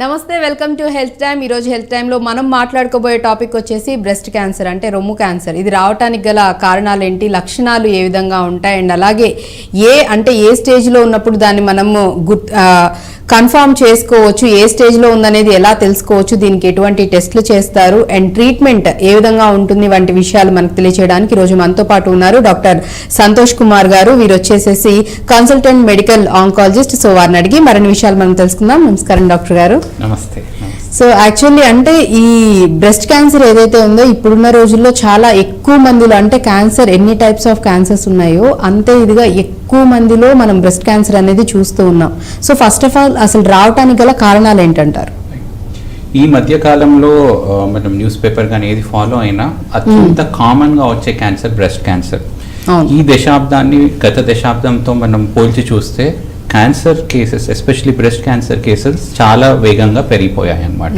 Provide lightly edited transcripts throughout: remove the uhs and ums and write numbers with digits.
నమస్తే, welcome to health time. ఈరోజు health టైంలో మనం మాట్లాడుకోబోయే టాపిక్ వచ్చేసి బ్రెస్ట్ క్యాన్సర్, అంటే రొమ్ము క్యాన్సర్. ఇది రావడానికి గల కారణాలు ఏంటి, లక్షణాలు ఏ విధంగా ఉంటాయి, అండ్ అలాగే ఏ స్టేజ్లో ఉన్నప్పుడు దాన్ని మనము కన్ఫర్మ్ చేసుకోవచ్చు, ఏ స్టేజ్లో ఉందనేది ఎలా తెలుసుకోవచ్చు, దీనికి ఎటువంటి టెస్టులు చేస్తారు, అండ్ ట్రీట్మెంట్ ఏ విధంగా ఉంటుంది వంటి విషయాలు మనకు తెలియజేయడానికి ఈరోజు మనతో పాటు ఉన్నారు డాక్టర్ సంతోష్ కుమార్ గారు. వీరు వచ్చేసేసి కన్సల్టెంట్ మెడికల్ ఆంకాలజిస్ట్. సో వారిని అడిగి మరిన్ని విషయాలు మనం తెలుసుకుందాం. నమస్కారం డాక్టర్ గారు. నమస్తే. సో యాక్చువల్లీ అంటే ఈ బ్రెస్ట్ క్యాన్సర్ ఏదైతే ఉందో ఇప్పుడున్న రోజుల్లో చాలా ఎక్కువ మందిలో, అంటే క్యాన్సర్ ఎన్ని టైప్స్ ఆఫ్ క్యాన్సర్స్ ఉన్నాయో అంతే ఇదిగా ఎక్కువ మందిలో మనం బ్రెస్ట్ క్యాన్సర్ అనేది చూస్తూ ఉన్నాం. సో ఫస్ట్ ఆఫ్ ఆల్ అసలు రావడానికి గల కారణాలు ఏంటంటారు? ఈ మధ్య కాలంలో మనం న్యూస్ పేపర్ కానీ ఏది ఫాలో అయినా అత్యంత కామన్ గా వచ్చే క్యాన్సర్ బ్రెస్ట్ క్యాన్సర్. ఈ గత దశాబ్దంతో మనం పోల్చి చూస్తే cancer cases, especially breast cancer cases చాలా వేగంగా పెరిగిపోయాయి అన్నమాట.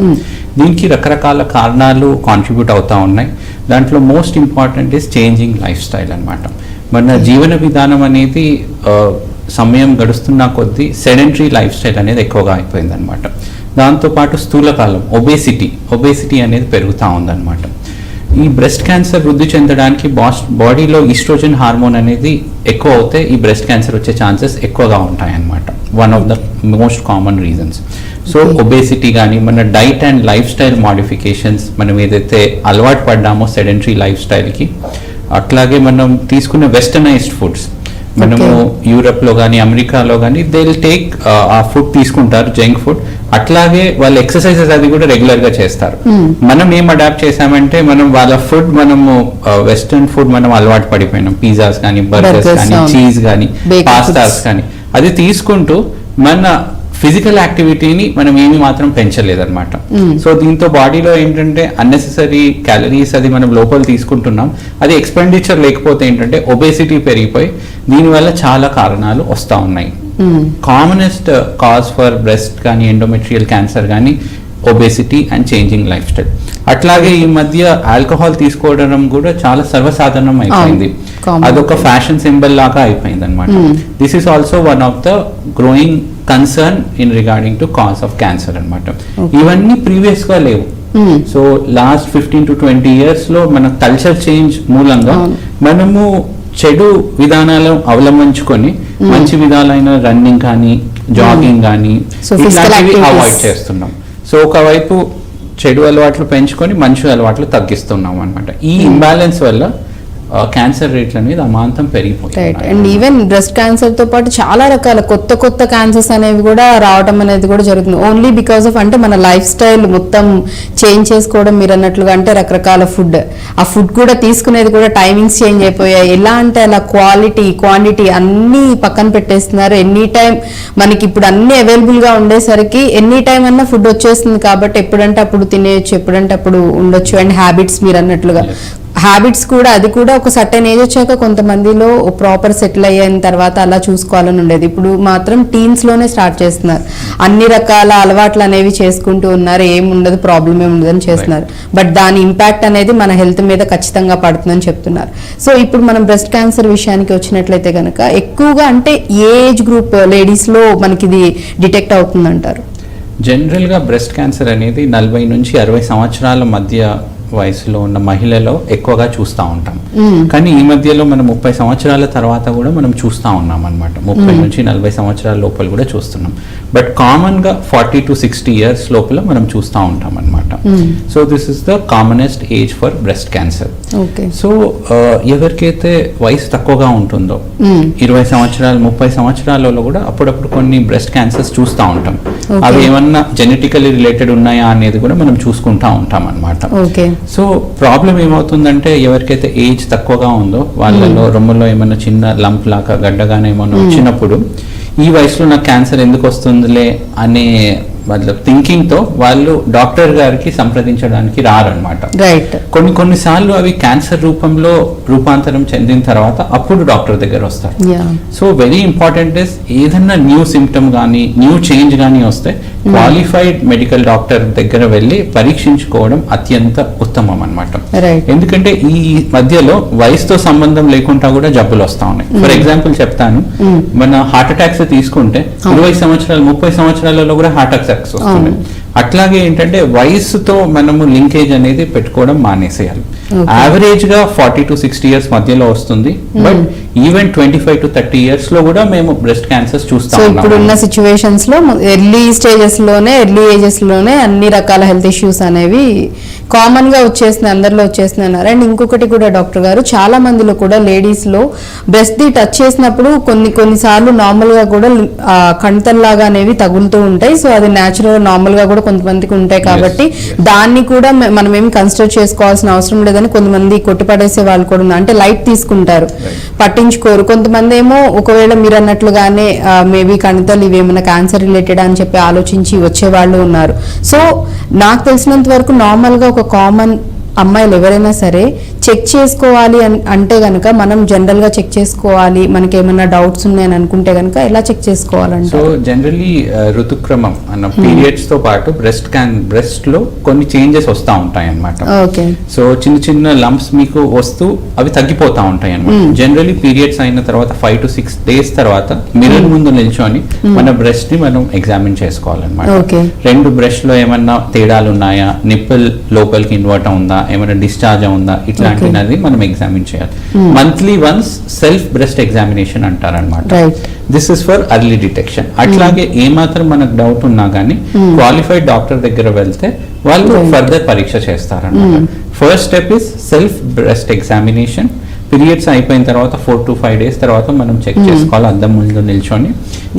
దీనికి రకరకాల కారణాలు కాంట్రిబ్యూట్ అవుతూ ఉన్నాయి. దాంట్లో most important is changing life style అన్నమాట. మన జీవన విధానం అనేది సమయం గడుస్తున్న కొద్దీ సెడెంటరీ లైఫ్ స్టైల్ అనేది ఎక్కువగా అయిపోయింది అనమాట. దాంతోపాటు స్థూలకాలం, ఒబేసిటీ అనేది పెరుగుతూ ఉందన్నమాట. ఈ బ్రెస్ట్ క్యాన్సర్ వృద్ధి చెందడానికి బాడీలో ఈస్ట్రోజన్ హార్మోన్ అనేది ఎక్కువ అవుతే ఈ బ్రెస్ట్ క్యాన్సర్ వచ్చే ఛాన్సెస్ ఎక్కువగా ఉంటాయి అన్నమాట. One of the most common reasons. So obesity కానీ, మన diet and life style modifications, మనం ఏదైతే అలవాటు పడ్డామో సెడెంటరీ లైఫ్ స్టైల్కి, అట్లాగే మనం తీసుకున్న వెస్టర్నైజ్డ్ ఫుడ్స్, మనము యూరప్లో కానీ అమెరికాలో కానీ దే విల్ టేక్ ఆ ఫుడ్ తీసుకుంటారు, జంక్ ఫుడ్. అట్లాగే వాళ్ళు ఎక్సర్సైజెస్ అది కూడా రెగ్యులర్ గా చేస్తారు. మనం ఏం అడాప్ట్ చేసామంటే మనం వాళ్ళ ఫుడ్, మనము వెస్టర్న్ ఫుడ్ మనం అలవాటు పడిపోయినాం. పిజ్జాస్ కానీ, బర్గర్స్ కానీ, చీజ్ కానీ, పాస్తాస్ కానీ, అది తీసుకుంటూ మన ఫిజికల్ యాక్టివిటీని మనం ఏమి మాత్రం పెంచలేదన్నమాట. సో దీంతో బాడీలో ఏంటంటే అన్నెసెసరీ క్యాలరీస్ అది మనం లోపల తీసుకుంటున్నాం. అది ఎక్స్పెండిచర్ లేకపోతే ఏంటంటే ఒబేసిటీ పెరిగిపోయి దీనివల్ల చాలా కారణాలు వస్తూ ఉన్నాయి. కామనెస్ట్ కాజ్ ఫర్ బ్రెస్ట్ కానీ, ఎండోమెట్రియల్ క్యాన్సర్ కానీ obesity and changing life style. అట్లాగే ఈ మధ్య ఆల్కహాల్ తీసుకోవడం కూడా చాలా సర్వసాధారణం అయిపోయింది. అదొక ఫ్యాషన్ సింబల్ లాగా అయిపోయింది అనమాట. This is also one of the growing concern in regarding to cause of cancer అనమాట. ఇవన్నీ ప్రీవియస్ గా లేవు. సో లాస్ట్ 15 to 20 years లో మన కల్చర్ చేంజ్ మూలంగా మనము చెడు విధానాలు అవలంబించుకొని మంచి విధాలైన రన్నింగ్ కానీ, జాగింగ్ కానీ ఇట్లాంటివి అవాయిడ్ చేస్తున్నాం. సో ఒకవైపు చెడు అలవాట్లు పెంచుకొని మంచి అలవాట్లు తగ్గిస్తున్నాం అనమాట. ఈ ఇంబ్యాలెన్స్ వల్ల క్యాన్సర్ రేట్లు అనేది అమాంతం పెరిగిపోతాయి. అండ్ ఈవెన్ బ్రెస్ట్ క్యాన్సర్ తో పాటు చాలా రకాల కొత్త క్యాన్సర్స్ అనేవి కూడా రావడం అనేది కూడా జరుగుతుంది. ఓన్లీ బికాస్ ఆఫ్ అంటే మన లైఫ్ స్టైల్ మొత్తం చేంజ్ చేసుకోవడం. మీరు అన్నట్లుగా అంటే రకరకాల ఫుడ్, ఆ ఫుడ్ కూడా తీసుకునేది కూడా టైమింగ్స్ చేంజ్ అయిపోయాయి. ఎలా అంటే అలా క్వాంటిటీ అన్ని పక్కన పెట్టేస్తున్నారు. ఎనీ టైం మనకి ఇప్పుడు అన్ని అవైలబుల్ గా ఉండేసరికి ఎనీ టైం అన్నా ఫుడ్ వచ్చేస్తుంది. కాబట్టి ఎప్పుడంటే అప్పుడు తినేయచ్చు, ఎప్పుడంటే అప్పుడు ఉండొచ్చు. అండ్ హ్యాబిట్స్, మీరు అన్నట్లుగా హ్యాబిట్స్ కూడా, అది కూడా ఒక సర్టెన్ ఏజ్ వచ్చాక కొంతమందిలో ప్రాపర్ సెటిల్ అయిన తర్వాత అలా చూసుకోవాలని ఉండేది. ఇప్పుడు మాత్రం టీన్స్ లోనే స్టార్ట్ చేస్తున్నారు. అన్ని రకాల అలవాట్లు అనేవి చేసుకుంటూ ఉన్నారు. ఏముండదు, ప్రాబ్లం ఏముండదని చేస్తున్నారు. బట్ దాని ఇంపాక్ట్ అనేది మన హెల్త్ మీద ఖచ్చితంగా పడుతుందని చెప్తున్నారు. సో ఇప్పుడు మనం బ్రెస్ట్ క్యాన్సర్ విషయానికి వచ్చినట్లయితే కనుక ఎక్కువగా అంటే ఏజ్ గ్రూప్ లేడీస్ లో మనకి ఇది డిటెక్ట్ అవుతుందంటారు? జనరల్ గా బ్రెస్ట్ క్యాన్సర్ అనేది 40 నుంచి 60 సంవత్సరాల మధ్య వయసులో ఉన్న మహిళలో ఎక్కువగా చూస్తూ ఉంటాం. కానీ ఈ మధ్యలో మనం 30 సంవత్సరాల తర్వాత కూడా మనం చూస్తూ ఉన్నాం అనమాట. 30 నుంచి 40 సంవత్సరాల లోపల కూడా చూస్తున్నాం. బట్ కామన్ గా 40 to 60 years లోపల మనం చూస్తూ ఉంటాం అనమాట. So this is the commonest age for breast cancer. So ఎవరికైతే వయసు తక్కువగా ఉంటుందో 20 సంవత్సరాలు 30 సంవత్సరాలలో కూడా అప్పుడప్పుడు కొన్ని బ్రెస్ట్ క్యాన్సర్స్ చూస్తూ ఉంటాం. అవి ఏమన్నా జెనెటికలీ రిలేటెడ్ ఉన్నాయా అనేది కూడా మనం చూసుకుంటా ఉంటాం అనమాట. సో ప్రాబ్లం ఏమవుతుందంటే ఎవరికైతే ఏజ్ తక్కువగా ఉందో వాళ్ళలో రొమ్ములో ఏమైనా చిన్న లంప్ లాగా గడ్డగానే ఏమైనా వచ్చినప్పుడు ఈ వయసులో నాకు క్యాన్సర్ ఎందుకు వస్తుందిలే అనే థింకింగ్ తో వాళ్ళు డాక్టర్ గారికి సంప్రదించడానికి రారనమాట. కొన్నిసార్లు అవి క్యాన్సర్ రూపంలో రూపాంతరం చెందిన తర్వాత అప్పుడు డాక్టర్ దగ్గర వస్తారు. సో వెరీ ఇంపార్టెంట్ ఇస్ ఏదన్నా న్యూ సిమ్టమ్ కానీ, న్యూ చేంజ్ కానీ వస్తే క్వాలిఫైడ్ మెడికల్ డాక్టర్ దగ్గర వెళ్ళి పరీక్షించుకోవడం అత్యంత ఉత్తమం అన్నమాట. ఎందుకంటే ఈ మధ్యలో వయసుతో సంబంధం లేకుండా కూడా జబ్బులు వస్తా ఉన్నాయి. ఫర్ ఎగ్జాంపుల్ చెప్తాను, మన హార్ట్ అటాక్స్ తీసుకుంటే 20 సంవత్సరాలు 30 సంవత్సరాలలో కూడా హార్ట్ అటాక్స్ వస్తున్నాయి. అట్లాగే ఏంటంటే వయసుతో మనము లింకేజ్ అనేది పెట్టుకోవడం మానేసేయాలి. యావరేజ్ గా 40 to 60 ఇయర్స్ మధ్యలో వస్తుంది, బట్ ఈవెన్ 25 to 30 ఇయర్స్ లో కూడా మేము బ్రెస్ట్ క్యాన్సర్స్ చూస్తాం. సో ఇప్పుడున్న సిచ్యువేషన్స్ లో ఎర్లీ స్టేజెస్ లోనే, ఎర్లీ ఏజెస్ లోనే అన్ని రకాల హెల్త్ ఇష్యూస్ అనేవి కామన్ గా వచ్చేస్తున్నాయి, అందరిలో వచ్చేస్తున్నాయి. అండ్ ఇంకొకటి కూడా డాక్టర్ గారు, చాలా మందిలో కూడా లేడీస్ లో బ్రెస్ట్ ది టచ్ చేసినప్పుడు కొన్నిసార్లు నార్మల్ గా కూడా కణతల్లాగా అనేవి తగులుతూ ఉంటాయి. సో అది న్యాచురల్ నార్మల్ గా కూడా కొంతమందికి ఉంటాయి కాబట్టి దాన్ని కూడా మనం ఏమి కన్సిడర్ చేసుకోవాల్సిన అవసరం లేదని కొంతమంది కొట్టిపడేసే వాళ్ళు కూడా ఉన్నారు. అంటే లైట్ తీసుకుంటారు, పట్టించుకోరు. కొంతమంది ఏమో ఒకవేళ మీరు అన్నట్లుగానే మేబీ కణితలు ఇవేమైనా క్యాన్సర్ రిలేటెడ్ అని చెప్పి ఆలోచించి వచ్చే వాళ్ళు ఉన్నారు. సో నాకు తెలిసినంత వరకు నార్మల్ గా ఒక కామన్ అమ్మాయిలు ఎవరైనా సరే చెక్ చేసుకోవాలి అంటే గనక మనం జనరల్ గా చెక్ చేసుకోవాలి, మనకి ఏమైనా డౌట్స్ ఉన్నాయని అనుకుంటే గనక ఎలా చెక్ చేసుకోవాలంటే? సో జనరల్లీ ఋతుక్రమం అన్న పీరియడ్స్ తో పాటు బ్రెస్ట్ లో కొన్ని చేంజెస్ వస్తూ ఉంటాయి అన్నమాట. ఓకే. సో చిన్న చిన్న లంప్స్ మీకు వస్తూ అవి తగ్గిపోతా ఉంటాయి అన్నమాట. జనరల్లీ పీరియడ్స్ అయిన తర్వాత 5 to 6 days తర్వాత మిర్రర్ ముందు నిల్చొని మన బ్రెస్ట్ ని మనం ఎగ్జామిన్ చేసుకోవాలన్నమాట. రెండు బ్రెస్ట్ లో ఏమన్నా తేడాలు ఉన్నాయా, నిప్పుల్ లోపలికి ఇన్వర్ట్ ఉందా, ఏమైనా డిశ్చార్జ్ ఉందా, ఇట్లాంటివి మనం ఎగ్జామిన్ చేయాలి. Monthly once self breast examination అంటారనమాట. This is for early detection. అట్లాగే ఏమాత్రం మనకు డౌట్ ఉన్నా కానీ క్వాలిఫైడ్ డాక్టర్ దగ్గర వెళ్తే వాళ్ళు ఫర్దర్ పరీక్ష చేస్తారనమాట. First step is self breast examination. Periods అయిపోయిన తర్వాత 4 to 5 days తర్వాత మనం చెక్ చేసుకోవాలి అద్దం ముందు నిల్చొని.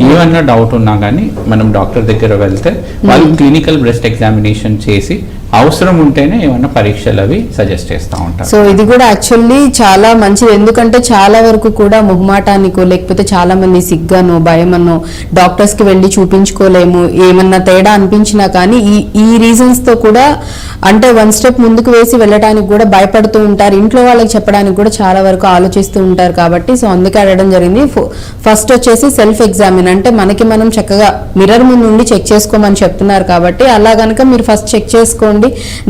ఏమన్నా డౌట్ ఉన్నా కానీ మనం డాక్టర్ దగ్గర వెళ్తే వాళ్ళు క్లినికల్ బ్రెస్ట్ ఎగ్జామినేషన్ చేసి అవసరం ఉంటేనే ఏమన్నా పరీక్షలు అవి సజెస్ట్ చేస్తూ ఉంటారు. సో ఇది కూడా యాక్చువల్లీ చాలా మంచిది, ఎందుకంటే చాలా వరకు కూడా మొహమాటానికో లేకపోతే చాలా మంది సిగ్గానో భయమనో డాక్టర్స్ కి వెళ్ళి చూపించుకోలేము, ఏమన్నా తేడా అనిపించినా కానీ ఈ రీజన్స్ తో కూడా అంటే 1 step ముందుకు వేసి వెళ్ళడానికి కూడా భయపడుతూ ఉంటారు. ఇంట్లో వాళ్ళకి చెప్పడానికి కూడా చాలా వరకు ఆలోచిస్తూ ఉంటారు. కాబట్టి సో అందుకే అడగడం జరిగింది. ఫస్ట్ వచ్చేసి సెల్ఫ్ ఎగ్జామిన్, అంటే మనకి మనం చక్కగా మిర్రర్ ముందు ఉండి చెక్ చేసుకోమని చెప్తున్నారు కాబట్టి అలా గనక మీరు ఫస్ట్ చెక్ చేసుకోండి.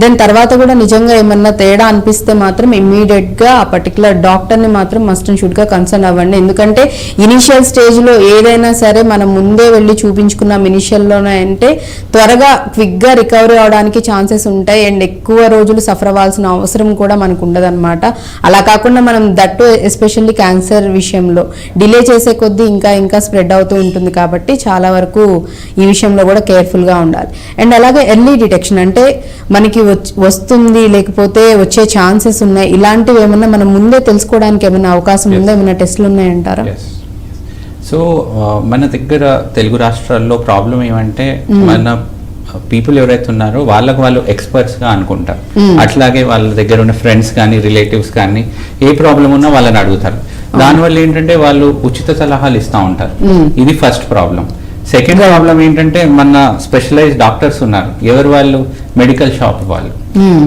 దెన్ తర్వాత కూడా నిజంగా ఏమన్నా తేడా అనిపిస్తే మాత్రం ఇమ్మీడియట్ గా ఆ పర్టికులర్ డాక్టర్ ని మాత్రం మస్ట్ అండ్ షుడ్ గా కన్సర్న్ అవ్వండి. ఎందుకంటే ఇనిషియల్ స్టేజ్ లో ఏదైనా సరే మనం ముందే వెళ్ళి చూపించుకున్నాం ఇనిషియల్ లోనే అంటే త్వరగా క్విక్ గా రికవరీ అవడానికి ఛాన్సెస్ ఉంటాయి. అండ్ ఎక్కువ రోజులు సఫర్ అవ్వాల్సిన అవసరం కూడా మనకు ఉండదన్నమాట. అలా కాకుండా మనం దట్టు ఎస్పెషల్లీ క్యాన్సర్ విషయంలో డిలే చేసే కొద్దీ ఇంకా స్ప్రెడ్ అవుతూ ఉంటుంది. కాబట్టి చాలా వరకు ఈ విషయంలో కూడా కేర్ఫుల్ గా ఉండాలి. అండ్ అలాగే ఎర్లీ డిటెక్షన్, అంటే మనకి వస్తుంది లేకపోతే వచ్చే ఛాన్సెస్ ఉన్నాయి, ఇలాంటివి ఏమన్నా మనం ముందే తెలుసుకోవడానికి ఏమైనా అవకాశం ఉందా, ఏమైనా టెస్ట్లు ఉన్నాయంటారా? సో మన దగ్గర తెలుగు రాష్ట్రాల్లో ప్రాబ్లం ఏమంటే మన పీపుల్ ఎవరైతే ఉన్నారో వాళ్ళకు వాళ్ళు ఎక్స్పర్ట్స్ గా అనుకుంటారు. అట్లాగే వాళ్ళ దగ్గర ఉన్న ఫ్రెండ్స్ కానీ రిలేటివ్స్ కానీ ఏ ప్రాబ్లం ఉన్నా వాళ్ళని అడుగుతారు. దానివల్ల ఏంటంటే వాళ్ళు ఉచిత సలహాలు ఇస్తూ ఉంటారు. ఇది ఫస్ట్ ప్రాబ్లం. సెకండ్ ప్రాబ్లం ఏంటంటే మన స్పెషలైజ్డ్ డాక్టర్స్ ఉన్నారు, ఎవరు వాళ్ళు మెడికల్ షాప్ వాళ్ళు.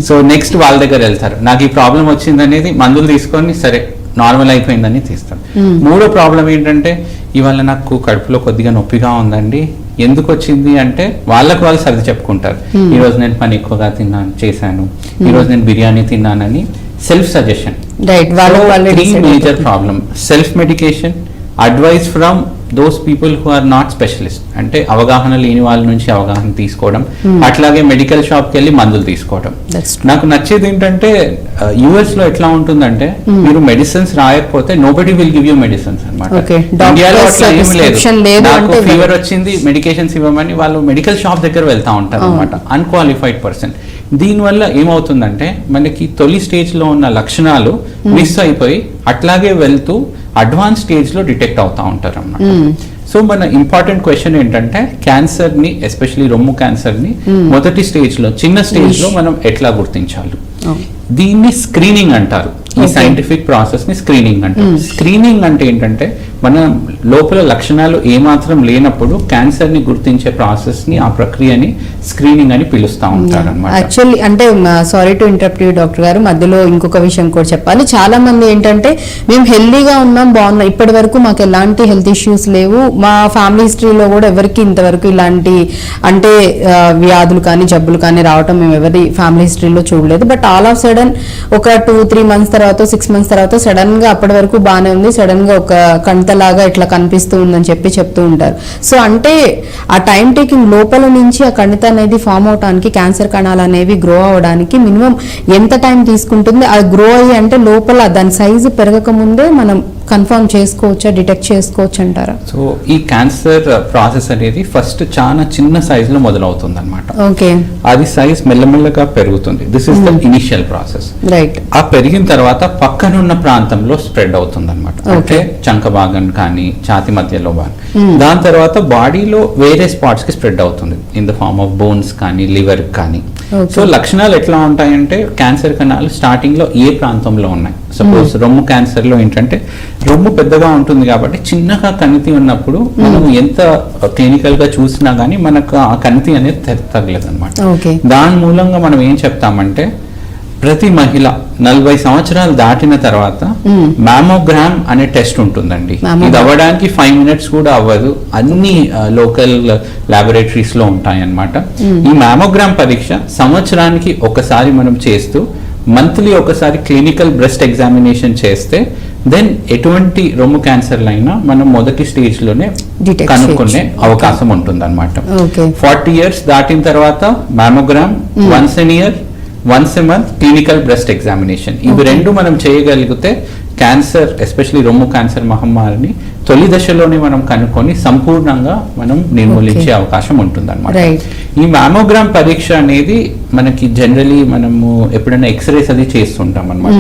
సో నెక్స్ట్ వాళ్ళ దగ్గర వెళ్తారు, నాకు ఈ ప్రాబ్లం వచ్చింది అనేది మందులు తీసుకొని సరే నార్మల్ అయిపోయిందని తీస్తాం. మూడో ప్రాబ్లం ఏంటంటే ఇవాళ నాకు కడుపులో కొద్దిగా నొప్పిగా ఉందండి, ఎందుకు వచ్చింది అంటే వాళ్ళకు వాళ్ళు సర్ది చెప్పుకుంటారు. ఈ రోజు నేను పని ఎక్కువగా చేశాను, ఈ రోజు నేను బిర్యానీ తిన్నానని self suggestion. Major problem self medication, advice from those people who are not specialist, అంటే అవగాహన లేని వాళ్ళ నుంచి అవగాహన తీసుకోవడం, అట్లాగే మెడికల్ షాప్కి వెళ్ళి మందులు తీసుకోవడం. నాకు నచ్చేది ఏంటంటే యుఎస్ లో ఎట్లా ఉంటుందంటే మీరు మెడిసిన్స్ రాయకపోతే nobody will give you medicines అనమాట. ఇండియాలో అట్లా ఏం లేదు, నాకు ఫీవర్ వచ్చింది మెడికేషన్స్ ఇవ్వమని వాళ్ళు మెడికల్ షాప్ దగ్గర వెళ్తా ఉంటారు అనమాట, అన్క్వాలిఫైడ్ పర్సన్. దీనివల్ల ఏమవుతుందంటే మనకి తొలి స్టేజ్ లో ఉన్న లక్షణాలు మిస్ అయిపోయి అట్లాగే వెళ్తూ అడ్వాన్స్ స్టేజ్ లో డిటెక్ట్ అవుతా ఉంటారు అన్నమాట. సో మన ఇంపార్టెంట్ క్వశ్చన్ ఏంటంటే క్యాన్సర్ ని, ఎస్పెషల్లీ రొమ్ము క్యాన్సర్ ని మొదటి స్టేజ్ లో, చిన్న స్టేజ్ లో మనం ఎట్లా గుర్తించాలి? దీన్ని స్క్రీనింగ్ అంటారు. ఈ సైంటిఫిక్ ప్రాసెస్ ని స్క్రీనింగ్ అంటారు. స్క్రీనింగ్ అంటే ఏంటంటే మన లోపల లక్షణాలు ఏమాత్రం లేనప్పుడు క్యాన్సర్ ని గుర్తించే ప్రాసెస్ ని, ఆ ప్రక్రియని స్క్రీనింగ్ అని పిలుస్తా ఉంటారు అన్నమాట. యాక్చువల్లీ అంటే sorry to interrupt you doctor గారు, మధ్యలో ఇంకొక విషయం కూడా చెప్పాలి. చాలా మంది ఏంటంటే మేము హెల్దీగా ఉన్నాం, బాగున్నాం, ఇప్పటి వరకు మాకు ఎలాంటి హెల్త్ ఇష్యూస్ లేవు, మా ఫ్యామిలీ హిస్టరీలో కూడా ఎవరికి ఇంతవరకు ఇలాంటి అంటే వ్యాధులు కానీ జబ్బులు కానీ రావటం మేము ఎవరి ఫ్యామిలీ హిస్టరీలో చూడలేదు. బట్ ఆల్ ఆఫ్ సడన్ ఒక 2-3 months తర్వాత తర్వాత 6 months తర్వాత సడన్ గా అప్పటి వరకు బాగానే ఉంది, సడన్ గా ఒక కణితలాగా ఇట్లా కనిపిస్తూ ఉందని చెప్తూ ఉంటారు. సో అంటే ఆ టైం టేకింగ్ లోపల నుంచి ఆ కణిత అనేది ఫామ్ అవడానికి, క్యాన్సర్ కణాలు అనేవి గ్రో అవడానికి మినిమం ఎంత టైం తీసుకుంటుంది? అది గ్రో అయ్యి అంటే లోపల దాని సైజు పెరగక ముందే మనం కన్ఫర్మ్ చేసుకోవచ్చా, డిటెక్ట్ చేసుకోవచ్చు అంటారా? సో ఈ క్యాన్సర్ ప్రాసెస్ అనేది ఫస్ట్ చాలా చిన్న సైజ్ లో మొదలవుతుంది అనమాట. ఓకే, అది సైజ్ మెల్లమెల్లగా పెరుగుతుంది. This is the initial process. Right. ఆ పెరిగిన తర్వాత పక్కనున్న ప్రాంతంలో స్ప్రెడ్ అవుతుంది అనమాట. అంటే చంక భాగం కానీ ఛాతి మధ్యలో భాగం. దాని తర్వాత బాడీలో వేరే స్పాట్స్ కి స్ప్రెడ్ అవుతుంది in the form of bones కానీ లివర్ కానీ. సో లక్షణాలు ఎట్లా ఉంటాయంటే క్యాన్సర్ కణాలు స్టార్టింగ్ లో ఏ ప్రాంతంలో ఉన్నాయి. సపోజ్ రొమ్ము క్యాన్సర్ లో ఏంటంటే రొమ్ము పెద్దగా ఉంటుంది కాబట్టి చిన్నగా కణితి ఉన్నప్పుడు మనం ఎంత క్లినికల్ గా చూసినా గానీ మనకు ఆ కణితి అనేది తగ్గలేదు అనమాట. దాని మూలంగా మనం ఏం చెప్తామంటే ప్రతి మహిళ 40 సంవత్సరాలు దాటిన తర్వాత మ్యామోగ్రామ్ అనే టెస్ట్ ఉంటుందండి. ఇది అవ్వడానికి 5 minutes కూడా అవ్వదు. అన్ని లోకల్ ల్యాబొరేటరీస్ లో ఉంటాయి అన్నమాట. ఈ మ్యామోగ్రామ్ పరీక్ష సంవత్సరానికి ఒకసారి మనం చేస్తూ మంత్లీ ఒకసారి క్లినికల్ బ్రెస్ట్ ఎగ్జామినేషన్ చేస్తే దెన్ ఎటువంటి రొమ్ము క్యాన్సర్లు అయినా మనం మొదటి స్టేజ్ లోనే కనుక్కునే అవకాశం ఉంటుంది అనమాట. 40 years దాటిన తర్వాత mammogram, once a year, once a month clinical breast examination. ఇవి రెండు మనం చేయగలిగితే క్యాన్సర్, ఎస్పెషల్లీ రొమ్ము క్యాన్సర్ మహమ్మారిని తొలి దశలోనే మనం కనుక్కొని సంపూర్ణంగా మనం నిర్మూలించే అవకాశం ఉంటుంది అనమాట. ఈ మ్యామోగ్రామ్ పరీక్ష అనేది మనకి జనరలీ మనము ఎప్పుడైనా ఎక్స్రేస్ అది చేస్తుంటాం అనమాట.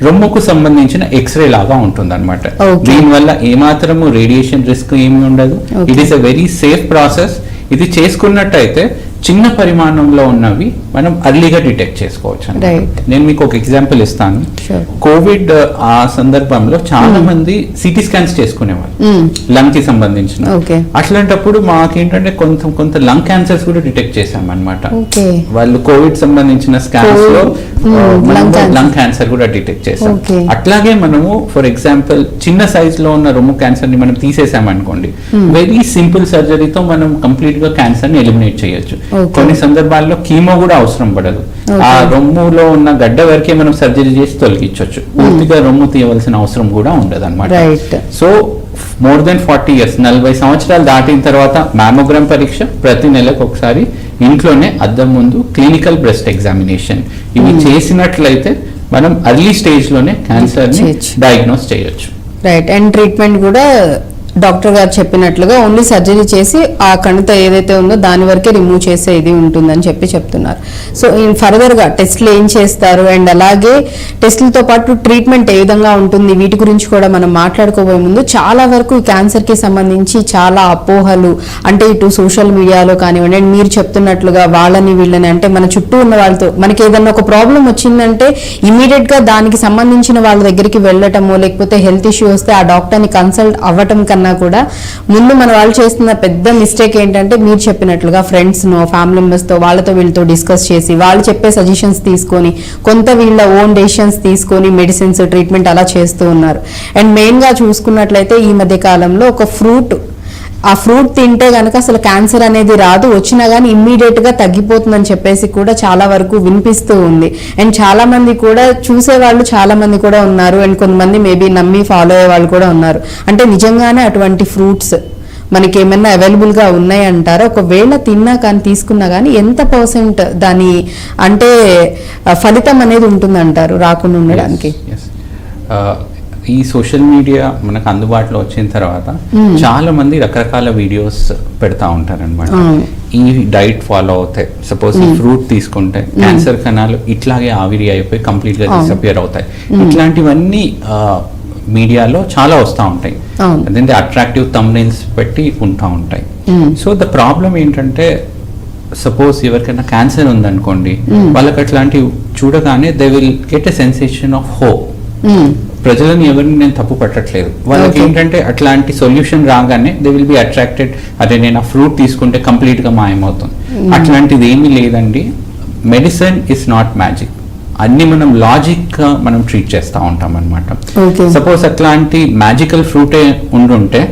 రొమ్ముకు సంబంధించిన ఎక్స్రే లాగా ఉంటుంది అనమాట. దీనివల్ల ఏమాత్రము రేడియేషన్ రిస్క్ ఏమి ఉండదు. It is a very safe process. ఇది చేసుకున్నట్టయితే చిన్న పరిమాణంలో ఉన్నవి మనం అర్లీగా డిటెక్ట్ చేసుకోవచ్చు. నేను మీకు ఒక ఎగ్జాంపుల్ ఇస్తాను. కోవిడ్ ఆ సందర్భంలో చాలా మంది సిటీ స్కాన్స్ చేసుకునేవాళ్ళు లంగ్ కి సంబంధించిన. అట్లాంటప్పుడు మాకేంటంటే కొంత లంగ్ క్యాన్సర్స్ కూడా డిటెక్ట్ చేశాం అనమాట. వాళ్ళు కోవిడ్ సంబంధించిన స్కాన్స్ లో లంగ్ క్యాన్సర్ కూడా డిటెక్ట్ చేశాం. అట్లాగే మనము ఫర్ ఎగ్జాంపుల్ చిన్న సైజ్ లో ఉన్న రొమ్ము క్యాన్సర్ ని మనం తీసేసాం అనుకోండి, వెరీ సింపుల్ సర్జరీతో మనం కంప్లీట్ గా క్యాన్సర్ ని ఎలిమినేట్ చేయొచ్చు. కొన్ని సందర్భాల్లో కీమో కూడా అవసరం పడదు. ఆ రొమ్ములో ఉన్న గడ్డ వరకే మనం సర్జరీ చేసి తొలగించవచ్చు. పూర్తిగా రొమ్ము తీయవలసిన అవసరం కూడా ఉండదు అనమాట. సో మోర్ దెన్ 40 years 40 సంవత్సరాలు దాటిన తర్వాత మ్యామోగ్రామ్ పరీక్ష, ప్రతి నెలకు ఒకసారి ఇంట్లోనే అద్దం ముందు క్లినికల్ బ్రెస్ట్ ఎగ్జామినేషన్, ఇవి చేసినట్లయితే మనం అర్లీ స్టేజ్ లోనే క్యాన్సర్ ని డయాగ్నోస్ చేయొచ్చు. రైట్. అండ్ ట్రీట్మెంట్ కూడా డాక్టర్ గారు చెప్పినట్లుగా ఓన్లీ సర్జరీ చేసి ఆ కణిత ఏదైతే ఉందో దాని వరకే రిమూవ్ చేసే ఇది ఉంటుందని చెప్తున్నారు. సో ఫర్దర్ గా టెస్ట్లు ఏం చేస్తారు, అండ్ అలాగే టెస్టులతో పాటు ట్రీట్మెంట్ ఏ విధంగా ఉంటుంది, వీటి గురించి కూడా మనం మాట్లాడుకోబోయే ముందు చాలా వరకు ఈ క్యాన్సర్ కి సంబంధించి చాలా అపోహలు, అంటే ఇటు సోషల్ మీడియాలో కానివ్వండి, అండ్ మీరు చెప్తున్నట్లుగా వాళ్ళని వీళ్ళని, అంటే మన చుట్టూ ఉన్న వాళ్ళతో మనకి ఏదన్నా ఒక ప్రాబ్లం వచ్చిందంటే ఇమీడియట్ గా దానికి సంబంధించిన వాళ్ళ దగ్గరికి వెళ్ళటమో, లేకపోతే హెల్త్ ఇష్యూ వస్తే ఆ డాక్టర్ని కన్సల్ట్ అవ్వటం కన్నా కూడా ముందు మన వాళ్ళు చేస్తున్న పెద్ద మిస్టేక్ ఏంటంటే మీరు చెప్పినట్లుగా ఫ్రెండ్స్ నో, ఫ్యామిలీ మెంబర్స్ తో, వాళ్ళతో వీళ్ళతో డిస్కస్ చేసి వాళ్ళు చెప్పే సజెషన్స్ తీసుకొని కొంత వీళ్ళ ఓన్ డెసిషన్స్ తీసుకొని మెడిసిన్స్, ట్రీట్మెంట్ అలా చేస్తూ ఉన్నారు. అండ్ మెయిన్ గా చూసుకున్నట్లయితే ఈ మధ్య కాలంలో ఒక ఆ ఫ్రూట్ తింటే గనక అసలు క్యాన్సర్ అనేది రాదు, వచ్చినా గానీ ఇమ్మీడియట్ గా తగ్గిపోతుందని చెప్పేసి కూడా చాలా వరకు వినిపిస్తూ ఉంది. అండ్ చాలా మంది కూడా చూసేవాళ్ళు చాలా మంది కూడా ఉన్నారు, అండ్ కొంతమంది మేబీ నమ్మి ఫాలో అయ్యే వాళ్ళు కూడా ఉన్నారు. అంటే నిజంగానే అటువంటి ఫ్రూట్స్ మనకి ఏమైనా అవైలబుల్ గా ఉన్నాయంటారా? ఒకవేళ తిన్నా కానీ తీసుకున్నా కానీ ఎంత % దాని అంటే ఫలితం అనేది ఉంటుందంటారు రాకుండా ఉండడానికి? ఈ సోషల్ మీడియా మనకు అందుబాటులో వచ్చిన తర్వాత చాలా మంది రకరకాల వీడియోస్ పెడతా ఉంటారన్నమాట. ఈ డైట్ ఫాలో అవుతాయి, సపోజ్ ఈ ఫ్రూట్ తీసుకుంటే క్యాన్సర్ కణాలు ఇట్లాగే ఆవిరి అయిపోయి కంప్లీట్ గా డిసపియర్ అవుతాయి. ఇట్లాంటివన్నీ మీడియాలో చాలా వస్తూ ఉంటాయి. అదేంటి అట్రాక్టివ్ థంబ్నెయిల్స్ పెట్టి ఉంటా ఉంటాయి. సో ద ప్రాబ్లం ఏంటంటే సపోజ్ ఎవరికైనా క్యాన్సర్ ఉందనుకోండి, వాళ్ళకి అట్లాంటివి చూడగానే they will get a sensation of hope. ప్రజలను ఎవరిని నేను తప్పు పట్టట్లేదు, వాళ్ళకి ఏంటంటే అట్లాంటి సొల్యూషన్ రాగానే దే విల్ బి అట్రాక్టెడ్. అదే నేను ఆ ఫ్రూట్ తీసుకుంటే కంప్లీట్ గా మాయమవుతుంది. అట్లాంటిది ఏమీ లేదండి. Medicine is not magic. అన్ని మనం లాజిక్ గా మనం ట్రీట్ చేస్తూ ఉంటాం అనమాట. సపోజ్ అట్లాంటి మ్యాజికల్ ఫ్రూటే ఉండుంటే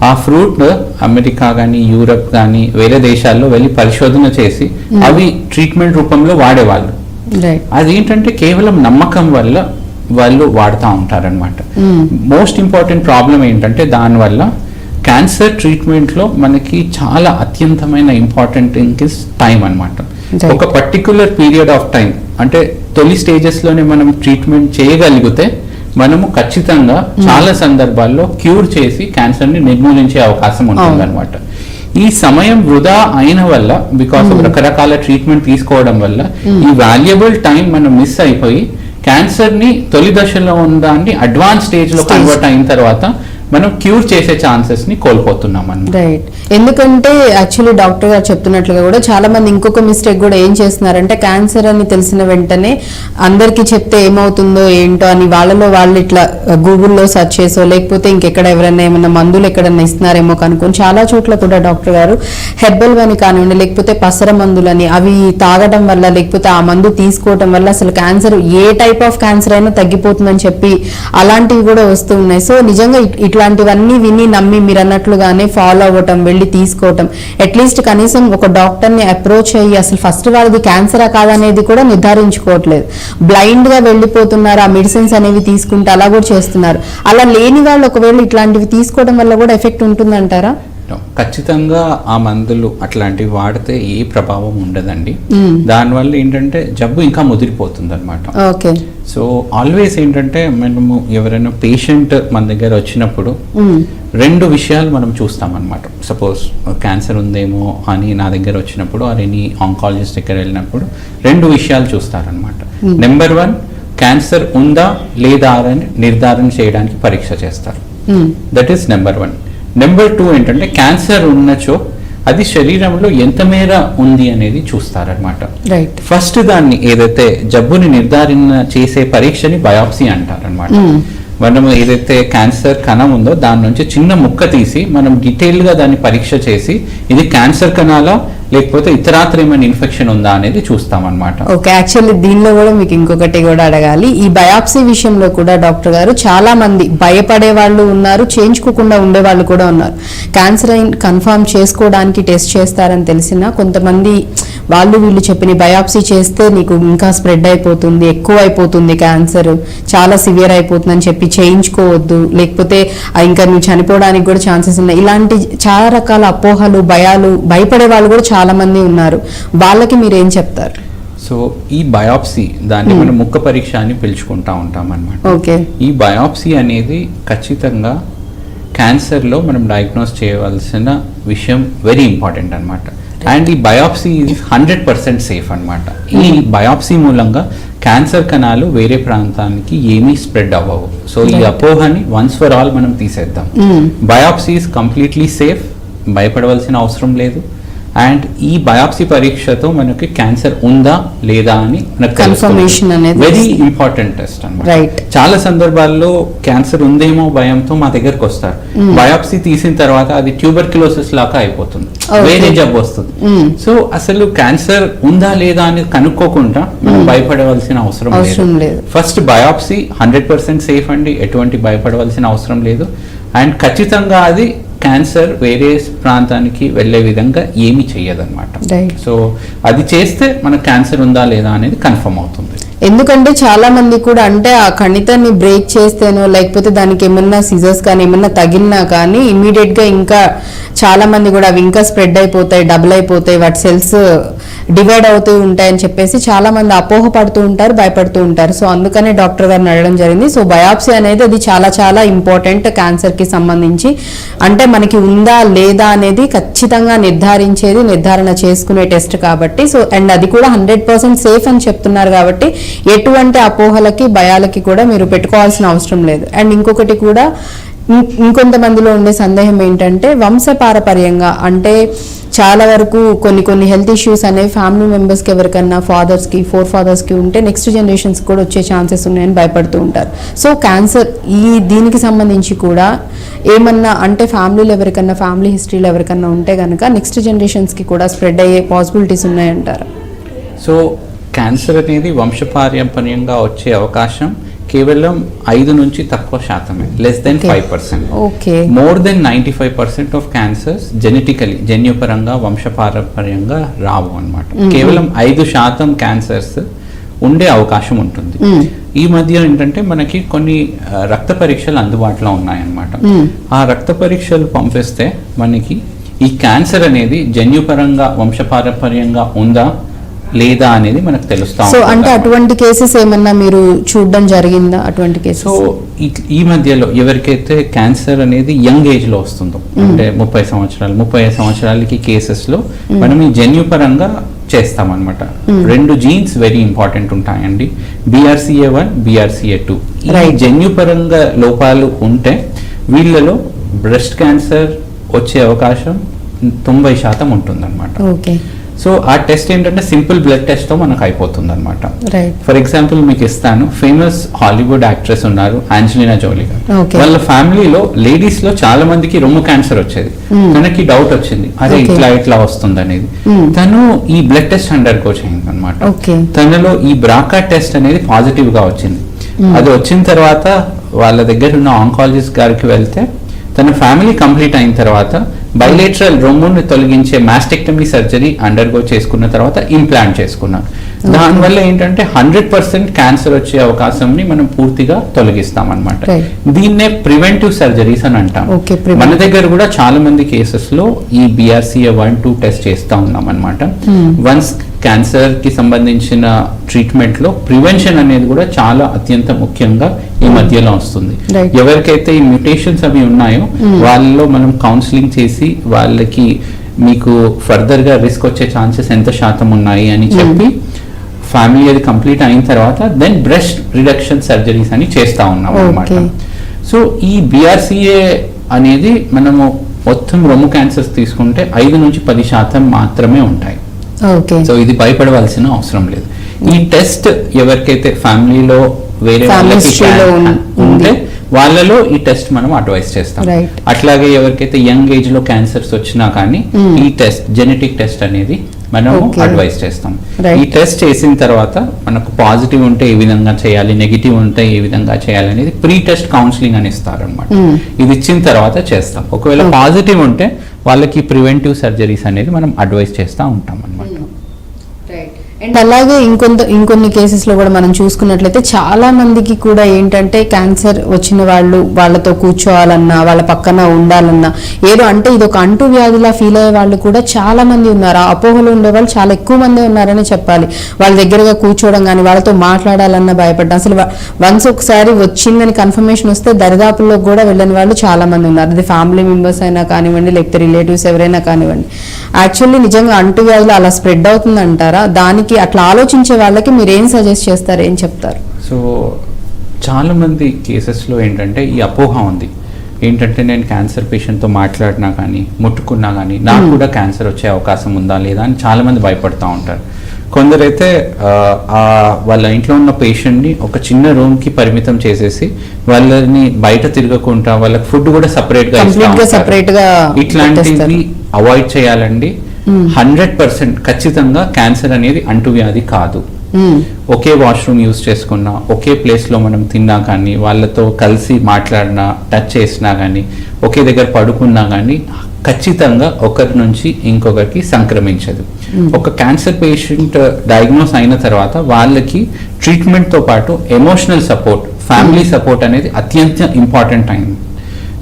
ఆ ఫ్రూట్ అమెరికా కానీ యూరప్ కానీ వేరే దేశాల్లో వెళ్ళి పరిశోధన చేసి అవి ట్రీట్మెంట్ రూపంలో వాడేవాళ్ళు. అదేంటంటే కేవలం నమ్మకం వల్ల వాళ్ళు వాడుతూ ఉంటారనమాట. మోస్ట్ ఇంపార్టెంట్ ప్రాబ్లం ఏంటంటే దానివల్ల క్యాన్సర్ ట్రీట్మెంట్లో మనకి చాలా అత్యంతమైన ఇంపార్టెంట్ థింగ్ ఇస్ టైం అనమాట. ఒక పర్టిక్యులర్ పీరియడ్ ఆఫ్ టైం అంటే తొలి స్టేజెస్లోనే మనం ట్రీట్మెంట్ చేయగలిగితే మనము ఖచ్చితంగా చాలా సందర్భాల్లో క్యూర్ చేసి క్యాన్సర్ని నిర్మూలించే అవకాశం ఉంటుంది అనమాట. ఈ సమయం వృధా అయిన వల్ల బికాస్ ఆఫ్ రకరకాల ట్రీట్మెంట్ తీసుకోవడం వల్ల ఈ వాల్యుబుల్ టైం మనం మిస్ అయిపోయి క్యాన్సర్ ని తొలి దశలో ఉన్నదాన్ని అడ్వాన్స్ స్టేజ్ లో కన్వర్ట్ అయిన తర్వాత మనం క్యూర్ చేసే ఛాన్సెస్ ని కోల్పోతున్నాం అన్నమాట. రైట్. ఎందుకంటే యాక్చువల్లీ డాక్టర్ గారు చెప్తున్నట్లుగా కూడా చాలా మంది ఇంకొక మిస్టేక్ కూడా ఏం చేస్తున్నారంటే క్యాన్సర్ అని తెలిసిన వెంటనే అందరికీ చెప్తే ఏమవుతుందో ఏంటో అని వాళ్ళలో వాళ్ళు ఇట్లా గూగుల్లో సెర్చ్ చేసో లేకపోతే ఇంకెక్కడ ఎవరైనా ఏమైనా మందులు ఎక్కడన్నా ఇస్తున్నారేమో కనుక్కొని చాలా చోట్ల కూడా డాక్టర్ గారు హెర్బల్ అని కానివ్వండి లేకపోతే పసర మందులని అవి తాగడం వల్ల లేకపోతే ఆ మందు తీసుకోవడం వల్ల అసలు cancer A type of cancer అయినా తగ్గిపోతుందని చెప్పి అలాంటివి కూడా వస్తూ ఉన్నాయి. సో నిజంగా ఇట్లాంటివన్నీ విని నమ్మి మీరు అన్నట్లుగానే ఫాలో అవ్వటం వెళ్ళి తీసుకోవటం అట్లీస్ట్ కనీసం ఒక డాక్టర్ని అప్రోచ్ అయ్యి అసలు ఫస్ట్ వాళ్ళది క్యాన్సరా కాదనేది కూడా నిర్ధారించుకోవట్లేదు. బ్లైండ్ గా వెళ్ళిపోతున్నారు, ఆ మెడిసిన్స్ అనేవి తీసుకుంటే అలా కూడా చేస్తున్నారు. అలా లేని వాళ్ళు ఒకవేళ ఇట్లాంటివి తీసుకోవడం వల్ల కూడా ఎఫెక్ట్ ఉంటుందంటారా? ఖచ్చితంగా ఆ మందులు అట్లాంటివి వాడితే ఏ ప్రభావం ఉండదండి. దానివల్ల ఏంటంటే జబ్బు ఇంకా ముదిరిపోతుంది అనమాట. ఓకే. సో ఆల్వేస్ ఏంటంటే మనము ఎవరైనా పేషెంట్ మన దగ్గర వచ్చినప్పుడు రెండు విషయాలు మనం చూస్తాం అనమాట. సపోజ్ క్యాన్సర్ ఉందేమో అని నా దగ్గర వచ్చినప్పుడు ఆర్ ఎనీ ఆంకాలజిస్ట్ దగ్గర వెళ్ళినప్పుడు రెండు విషయాలు చూస్తారనమాట. నెంబర్ 1 క్యాన్సర్ ఉందా లేదా అని నిర్ధారణ చేయడానికి పరీక్ష చేస్తారు. That is number 1. నెంబర్ 2 ఏంటంటే క్యాన్సర్ ఉన్నచో అది శరీరంలో ఎంత మేర ఉంది అనేది చూస్తారనమాట. ఫస్ట్ దాన్ని ఏదైతే జబ్బుని నిర్ధారణ చేసే పరీక్షని బయాప్సీ అంటారనమాట. మనం ఏదైతే క్యాన్సర్ కణం ఉందో దాని నుంచి చిన్న ముక్క తీసి మనం డీటెయిల్ గా దాన్ని పరీక్ష చేసి ఇది క్యాన్సర్ కణాలా లేకపోతే ఇతరాత్ర ఏమైనా ఇన్ఫెక్షన్ ఉందా అనేది చూస్తామన్నమాట. ఓకే. యాక్చువల్లీ దీనిలో కూడా మీకు ఇంకొకటి కూడా అడగాలి. ఈ బయాప్సీ విషయంలో కూడా డాక్టర్ గారు చాలా మంది భయపడే వాళ్ళు ఉన్నారు, చేయించుకోకుండా ఉండే వాళ్ళు కూడా ఉన్నారు. క్యాన్సర్ కన్ఫర్మ్ చేసుకోవడానికి టెస్ట్ చేస్తారని తెలిసినా కొంతమంది వాళ్ళు వీళ్ళు చెప్పిన బయాప్సీ చేస్తే నీకు ఇంకా స్ప్రెడ్ అయిపోతుంది, ఎక్కువ అయిపోతుంది, క్యాన్సర్ చాలా సివియర్ అయిపోతుంది అని చెప్పి చేయించుకోవద్దు, లేకపోతే ఇంకా నువ్వు చనిపోవడానికి కూడా ఛాన్సెస్ ఉన్నాయి. ఇలాంటి చాలా రకాల అపోహలు, భయాలు, భయపడే వాళ్ళు కూడా చాలా మంది ఉన్నారు. వాళ్ళకి మీరు ఏం చెప్తారు? సో ఈ బయాప్సీ దాన్ని మనం ముక్క పరీక్ష అని పిలుచుకుంటా ఉంటాం అన్నమాట. ఓకే. ఈ బయాప్సీ అనేది ఖచ్చితంగా క్యాన్సర్లో మనం డయాగ్నోస్ చేయవలసిన విషయం వెరీ ఇంపార్టెంట్ అనమాట. అండ్ ఈ బయాప్సీ 100% సేఫ్ అనమాట. ఈ బయాప్సీ మూలంగా క్యాన్సర్ కణాలు వేరే ప్రాంతానికి ఏమీ స్ప్రెడ్ అవ్వవు. సో ఈ అపోహని వన్స్ ఫర్ ఆల్ మనం తీసేద్దాం. బయాప్సీ ఈజ్ కంప్లీట్లీ సేఫ్, భయపడవలసిన అవసరం లేదు. అండ్ ఈ బయాప్సీ పరీక్షతో మనకి క్యాన్సర్ ఉందా లేదా అని కన్ఫర్మేషన్ అనేది వెరీ ఇంపార్టెంట్ టెస్ట్ అన్నమాట. చాలా సందర్భాల్లో క్యాన్సర్ ఉందేమో భయంతో మా దగ్గరకు వస్తారు. బయాప్సీ తీసిన తర్వాత అది ట్యూబర్క్యులోసిస్ లాగా అయిపోతుంది, వేరే జబ్బు వస్తుంది. సో అసలు క్యాన్సర్ ఉందా లేదా అని కనుక్కోకుండా మనం భయపడవలసిన అవసరం లేదు. ఫస్ట్ బయాప్సీ 100% సేఫ్ అండి, ఎటువంటి భయపడవలసిన అవసరం లేదు. అండ్ ఖచ్చితంగా అది క్యాన్సర్ వేరే ప్రాంతానికి వెళ్లే విధంగా ఏమీ చెయ్యదన్నమాట. సో అది చేస్తే మనకు క్యాన్సర్ ఉందా లేదా అనేది కన్ఫర్మ్ అవుతుంది. ఎందుకంటే చాలా మంది కూడా అంటే ఆ కణితాన్ని బ్రేక్ చేస్తేనో లేకపోతే దానికి ఏమన్నా సిజర్స్ కానీ ఏమన్నా తగిలినా కానీ ఇమీడియట్ గా ఇంకా చాలా మంది కూడా అవి ఇంకా స్ప్రెడ్ అయిపోతాయి, డబుల్ అయిపోతాయి, వాటి సెల్స్ డివైడ్ అవుతూ ఉంటాయని చెప్పేసి చాలా మంది అపోహ పడుతూ ఉంటారు, భయపడుతూ ఉంటారు. సో అందుకనే డాక్టర్ గారిని అడగడం జరిగింది. సో బయాప్సీ అనేది అది చాలా చాలా ఇంపార్టెంట్ క్యాన్సర్ కి సంబంధించి. అంటే మనకి ఉందా లేదా అనేది ఖచ్చితంగా నిర్ధారణ చేసుకునే టెస్ట్ కాబట్టి. సో అండ్ అది కూడా 100% సేఫ్ అని చెప్తున్నారు కాబట్టి ఎటువంటి అపోహలకి భయాలకి కూడా మీరు పెట్టుకోవాల్సిన అవసరం లేదు. అండ్ ఇంకొకటి కూడా ఇంకొంతమందిలో ఉండే సందేహం ఏంటంటే వంశపారపర్యంగా అంటే చాలా వరకు కొన్ని హెల్త్ ఇష్యూస్ అనేవి ఫ్యామిలీ మెంబర్స్కి ఎవరికన్నా ఫాదర్స్కి, 4 ఫాదర్స్కి ఉంటే నెక్స్ట్ జనరేషన్స్ కూడా వచ్చే ఛాన్సెస్ ఉన్నాయని భయపడుతూ ఉంటారు. సో క్యాన్సర్ దీనికి సంబంధించి కూడా ఏమన్నా అంటే ఫ్యామిలీలో ఎవరికన్నా ఫ్యామిలీ హిస్టరీలో ఎవరికన్నా ఉంటే కనుక నెక్స్ట్ జనరేషన్స్కి కూడా స్ప్రెడ్ అయ్యే పాసిబిలిటీస్ ఉన్నాయంటారు. సో క్యాన్సర్ అనేది వంశపారంపర్యంగా వచ్చే అవకాశం కేవలం 5 నుంచి తక్కువ శాతమే, less than 5%. More than 95% of cancers జన్యుపరంగా వంశపారంపర్యంగా రావు అన్నమాట. కేవలం 5% క్యాన్సర్స్ ఉండే అవకాశం ఉంటుంది. ఈ మధ్య ఏంటంటే మనకి కొన్ని రక్త పరీక్షలు అందుబాటులో ఉన్నాయన్నమాట. ఆ రక్త పరీక్షలు పంపిస్తే మనకి ఈ క్యాన్సర్ అనేది జన్యుపరంగా వంశపారంపర్యంగా ఉందా లేదా అనేది మనకు తెలుస్తా సో అంటే అటువంటి కేసెస్ ఏమన్నా మీరు చూడడం జరిగిందా? అటువంటి కేసెస్ సో ఈ మధ్యలో ఎవరికైతే క్యాన్సర్ అనేది యంగ్ ఏజ్ లో వస్తుందో, అంటే 30 సంవత్సరాలు 35 సంవత్సరాలకి కేసెస్ లో మనం ఈ జన్యుపరంగా చేస్తామన్నమాట. 2 జీన్స్ వెరీ ఇంపార్టెంట్ ఉంటాయండి, BRCA1 BRCA2. ఈ జన్యుపరంగా లోపాలు ఉంటే వీళ్ళలో బ్రెస్ట్ క్యాన్సర్ వచ్చే అవకాశం 90% ఉంటుందన్నమాట. ఓకే. సో ఆ టెస్ట్ ఏంటంటే సింపుల్ బ్లడ్ టెస్ట్ తో మనకు అయిపోతుంది అనమాట. రైట్. ఫర్ ఎగ్జాంపుల్ మీకు ఇస్తాను, ఫేమస్ హాలీవుడ్ యాక్ట్రెస్ ఉన్నారు ఆంజలినా జోలీ గారు. వాళ్ళ ఫ్యామిలీలో లేడీస్ లో చాలా మందికి రొమ్ము క్యాన్సర్ వచ్చేది. తనకి డౌట్ వచ్చింది, అరే ఇట్లా వస్తుంది అనేది. తను ఈ బ్లడ్ టెస్ట్ అండర్గో చేయింది అనమాట. తనలో ఈ బ్రాకా టెస్ట్ అనేది పాజిటివ్ గా వచ్చింది. అది వచ్చిన తర్వాత వాళ్ళ దగ్గర ఉన్న ఆంకాలజిస్ట్ గారికి వెళ్తే తన ఫ్యామిలీ కంప్లీట్ అయిన తర్వాత బైలేటరల్ రొమ్ముని తొలగించే మాస్టెక్టమీ సర్జరీ అండర్గో చేసుకున్న తర్వాత ఇంప్లాంట్ చేసుకున్నారు. దానివల్ల ఏంటంటే 100% క్యాన్సర్ వచ్చే అవకాశంని మనం పూర్తిగా తొలగిస్తాం అనమాట. దీన్నే ప్రివెంటివ్ సర్జరీస్ అని అంటాం. మన దగ్గర కూడా చాలా మంది కేసెస్ లో ఈ BRCA1, 2 టెస్ట్ చేస్తా ఉన్నాం అనమాట. వన్స్ క్యాన్సర్ కి సంబంధించిన ట్రీట్మెంట్ లో ప్రివెన్షన్ అనేది కూడా చాలా అత్యంత ముఖ్యంగా ఈ మధ్యలో వస్తుంది. ఎవరికైతే ఈ మ్యూటేషన్స్ అవి ఉన్నాయో వాళ్ళలో మనం కౌన్సిలింగ్ చేసి వాళ్ళకి మీకు ఫర్దర్ గా రిస్క్ వచ్చే ఛాన్సెస్ ఎంత శాతం ఉన్నాయి అని చెప్పి ఫ్యామిలీ అది కంప్లీట్ అయిన తర్వాత దెన్ బ్రెస్ట్ రిడక్షన్ సర్జరీస్ అని చేస్తా ఉన్నాం అన్నమాట. సో ఈ BRCA అనేది మనము మొత్తం రొమ్ము క్యాన్సర్స్ తీసుకుంటే 5 నుంచి 10% మాత్రమే ఉంటాయి. సో ఇది భయపడవలసిన అవసరం లేదు. ఈ టెస్ట్ ఎవరికైతే ఫ్యామిలీలో వేరే వాళ్ళకి ఉంటే వాళ్ళలో ఈ టెస్ట్ మనం అడ్వైస్ చేస్తాం. అట్లాగే ఎవరికైతే యంగ్ ఏజ్ లో క్యాన్సర్స్ వచ్చినా కానీ ఈ టెస్ట్ జెనెటిక్ టెస్ట్ అనేది మనం అడ్వైస్ చేస్తాం. ఈ టెస్ట్ చేసిన తర్వాత మనకు పాజిటివ్ ఉంటే ఏ విధంగా చేయాలి, నెగిటివ్ ఉంటే ఏ విధంగా చేయాలి అనేది ప్రీ టెస్ట్ కౌన్సిలింగ్ అని ఇస్తారు అనమాట. ఇది ఇచ్చిన తర్వాత చేస్తాం. ఒకవేళ పాజిటివ్ ఉంటే వాళ్ళకి ప్రివెంటివ్ సర్జరీస్ అనేది మనం అడ్వైస్ చేస్తూ ఉంటాం అనమాట. అండ్ అలాగే ఇంకొన్ని కేసెస్ లో కూడా మనం చూసుకున్నట్లయితే చాలా మందికి కూడా ఏంటంటే క్యాన్సర్ వచ్చిన వాళ్ళతో కూర్చోవాలన్నా వాళ్ళ పక్కన ఉండాలన్నా ఏదో అంటే ఇది ఒక అంటు వ్యాధిలా ఫీల్ అయ్యే వాళ్ళు కూడా చాలా మంది ఉన్నారు. ఆ అపోహలు ఉండే వాళ్ళు చాలా ఎక్కువ మంది ఉన్నారని చెప్పాలి. వాళ్ళ దగ్గరగా కూర్చోవడం కానీ వాళ్ళతో మాట్లాడాలన్నా భయపడ్డా, అసలు వన్స్ ఒకసారి వచ్చిందని కన్ఫర్మేషన్ వస్తే దరిదాపుల్లో కూడా వెళ్ళని వాళ్ళు చాలా మంది ఉన్నారు. అది ఫ్యామిలీ మెంబర్స్ అయినా కానివ్వండి, లేకపోతే రిలేటివ్స్ ఎవరైనా కానివ్వండి. యాక్చువల్లీ నిజంగా అంటు వ్యాధులు అలా స్ప్రెడ్ అవుతుందంటారా? దానికి అట్లా ఆలోచించే వాళ్ళకి మీరు ఏం సజెస్ట్ చేస్తారు, ఏం చెప్తారు? సో చాలా మంది కేసెస్లో ఏంటంటే ఈ అపోహ ఉంది. ఏంటంటే నేను క్యాన్సర్ పేషెంట్తో మాట్లాడినా కానీ ముట్టుకున్నా కానీ నాకు కూడా క్యాన్సర్ వచ్చే అవకాశం ఉందా లేదా అని చాలా మంది భయపడుతూ ఉంటారు. కొందరైతే వాళ్ళ ఇంట్లో ఉన్న పేషెంట్ని ఒక చిన్న రూమ్కి పరిమితం చేసేసి వాళ్ళని బయట తిరగకుండా వాళ్ళకి ఫుడ్ కూడా సపరేట్గా ఇట్లాంటివి అవాయిడ్ చేయాలండి. 100% ఖచ్చితంగా క్యాన్సర్ అనేది అంటువ్యాధి కాదు. ఒకే వాష్రూమ్ యూజ్ చేసుకున్నా, ఒకే ప్లేస్లో మనం తిన్నా కానీ, వాళ్ళతో కలిసి మాట్లాడినా, టచ్ చేసినా కానీ, ఒకే దగ్గర పడుకున్నా కానీ ఖచ్చితంగా ఒకరి నుంచి ఇంకొకరికి సంక్రమించదు. ఒక క్యాన్సర్ పేషెంట్ డయాగ్నోస్ అయిన తర్వాత వాళ్ళకి ట్రీట్మెంట్తో పాటు ఎమోషనల్ సపోర్ట్, ఫ్యామిలీ సపోర్ట్ అనేది అత్యంత ఇంపార్టెంట్ అయింది.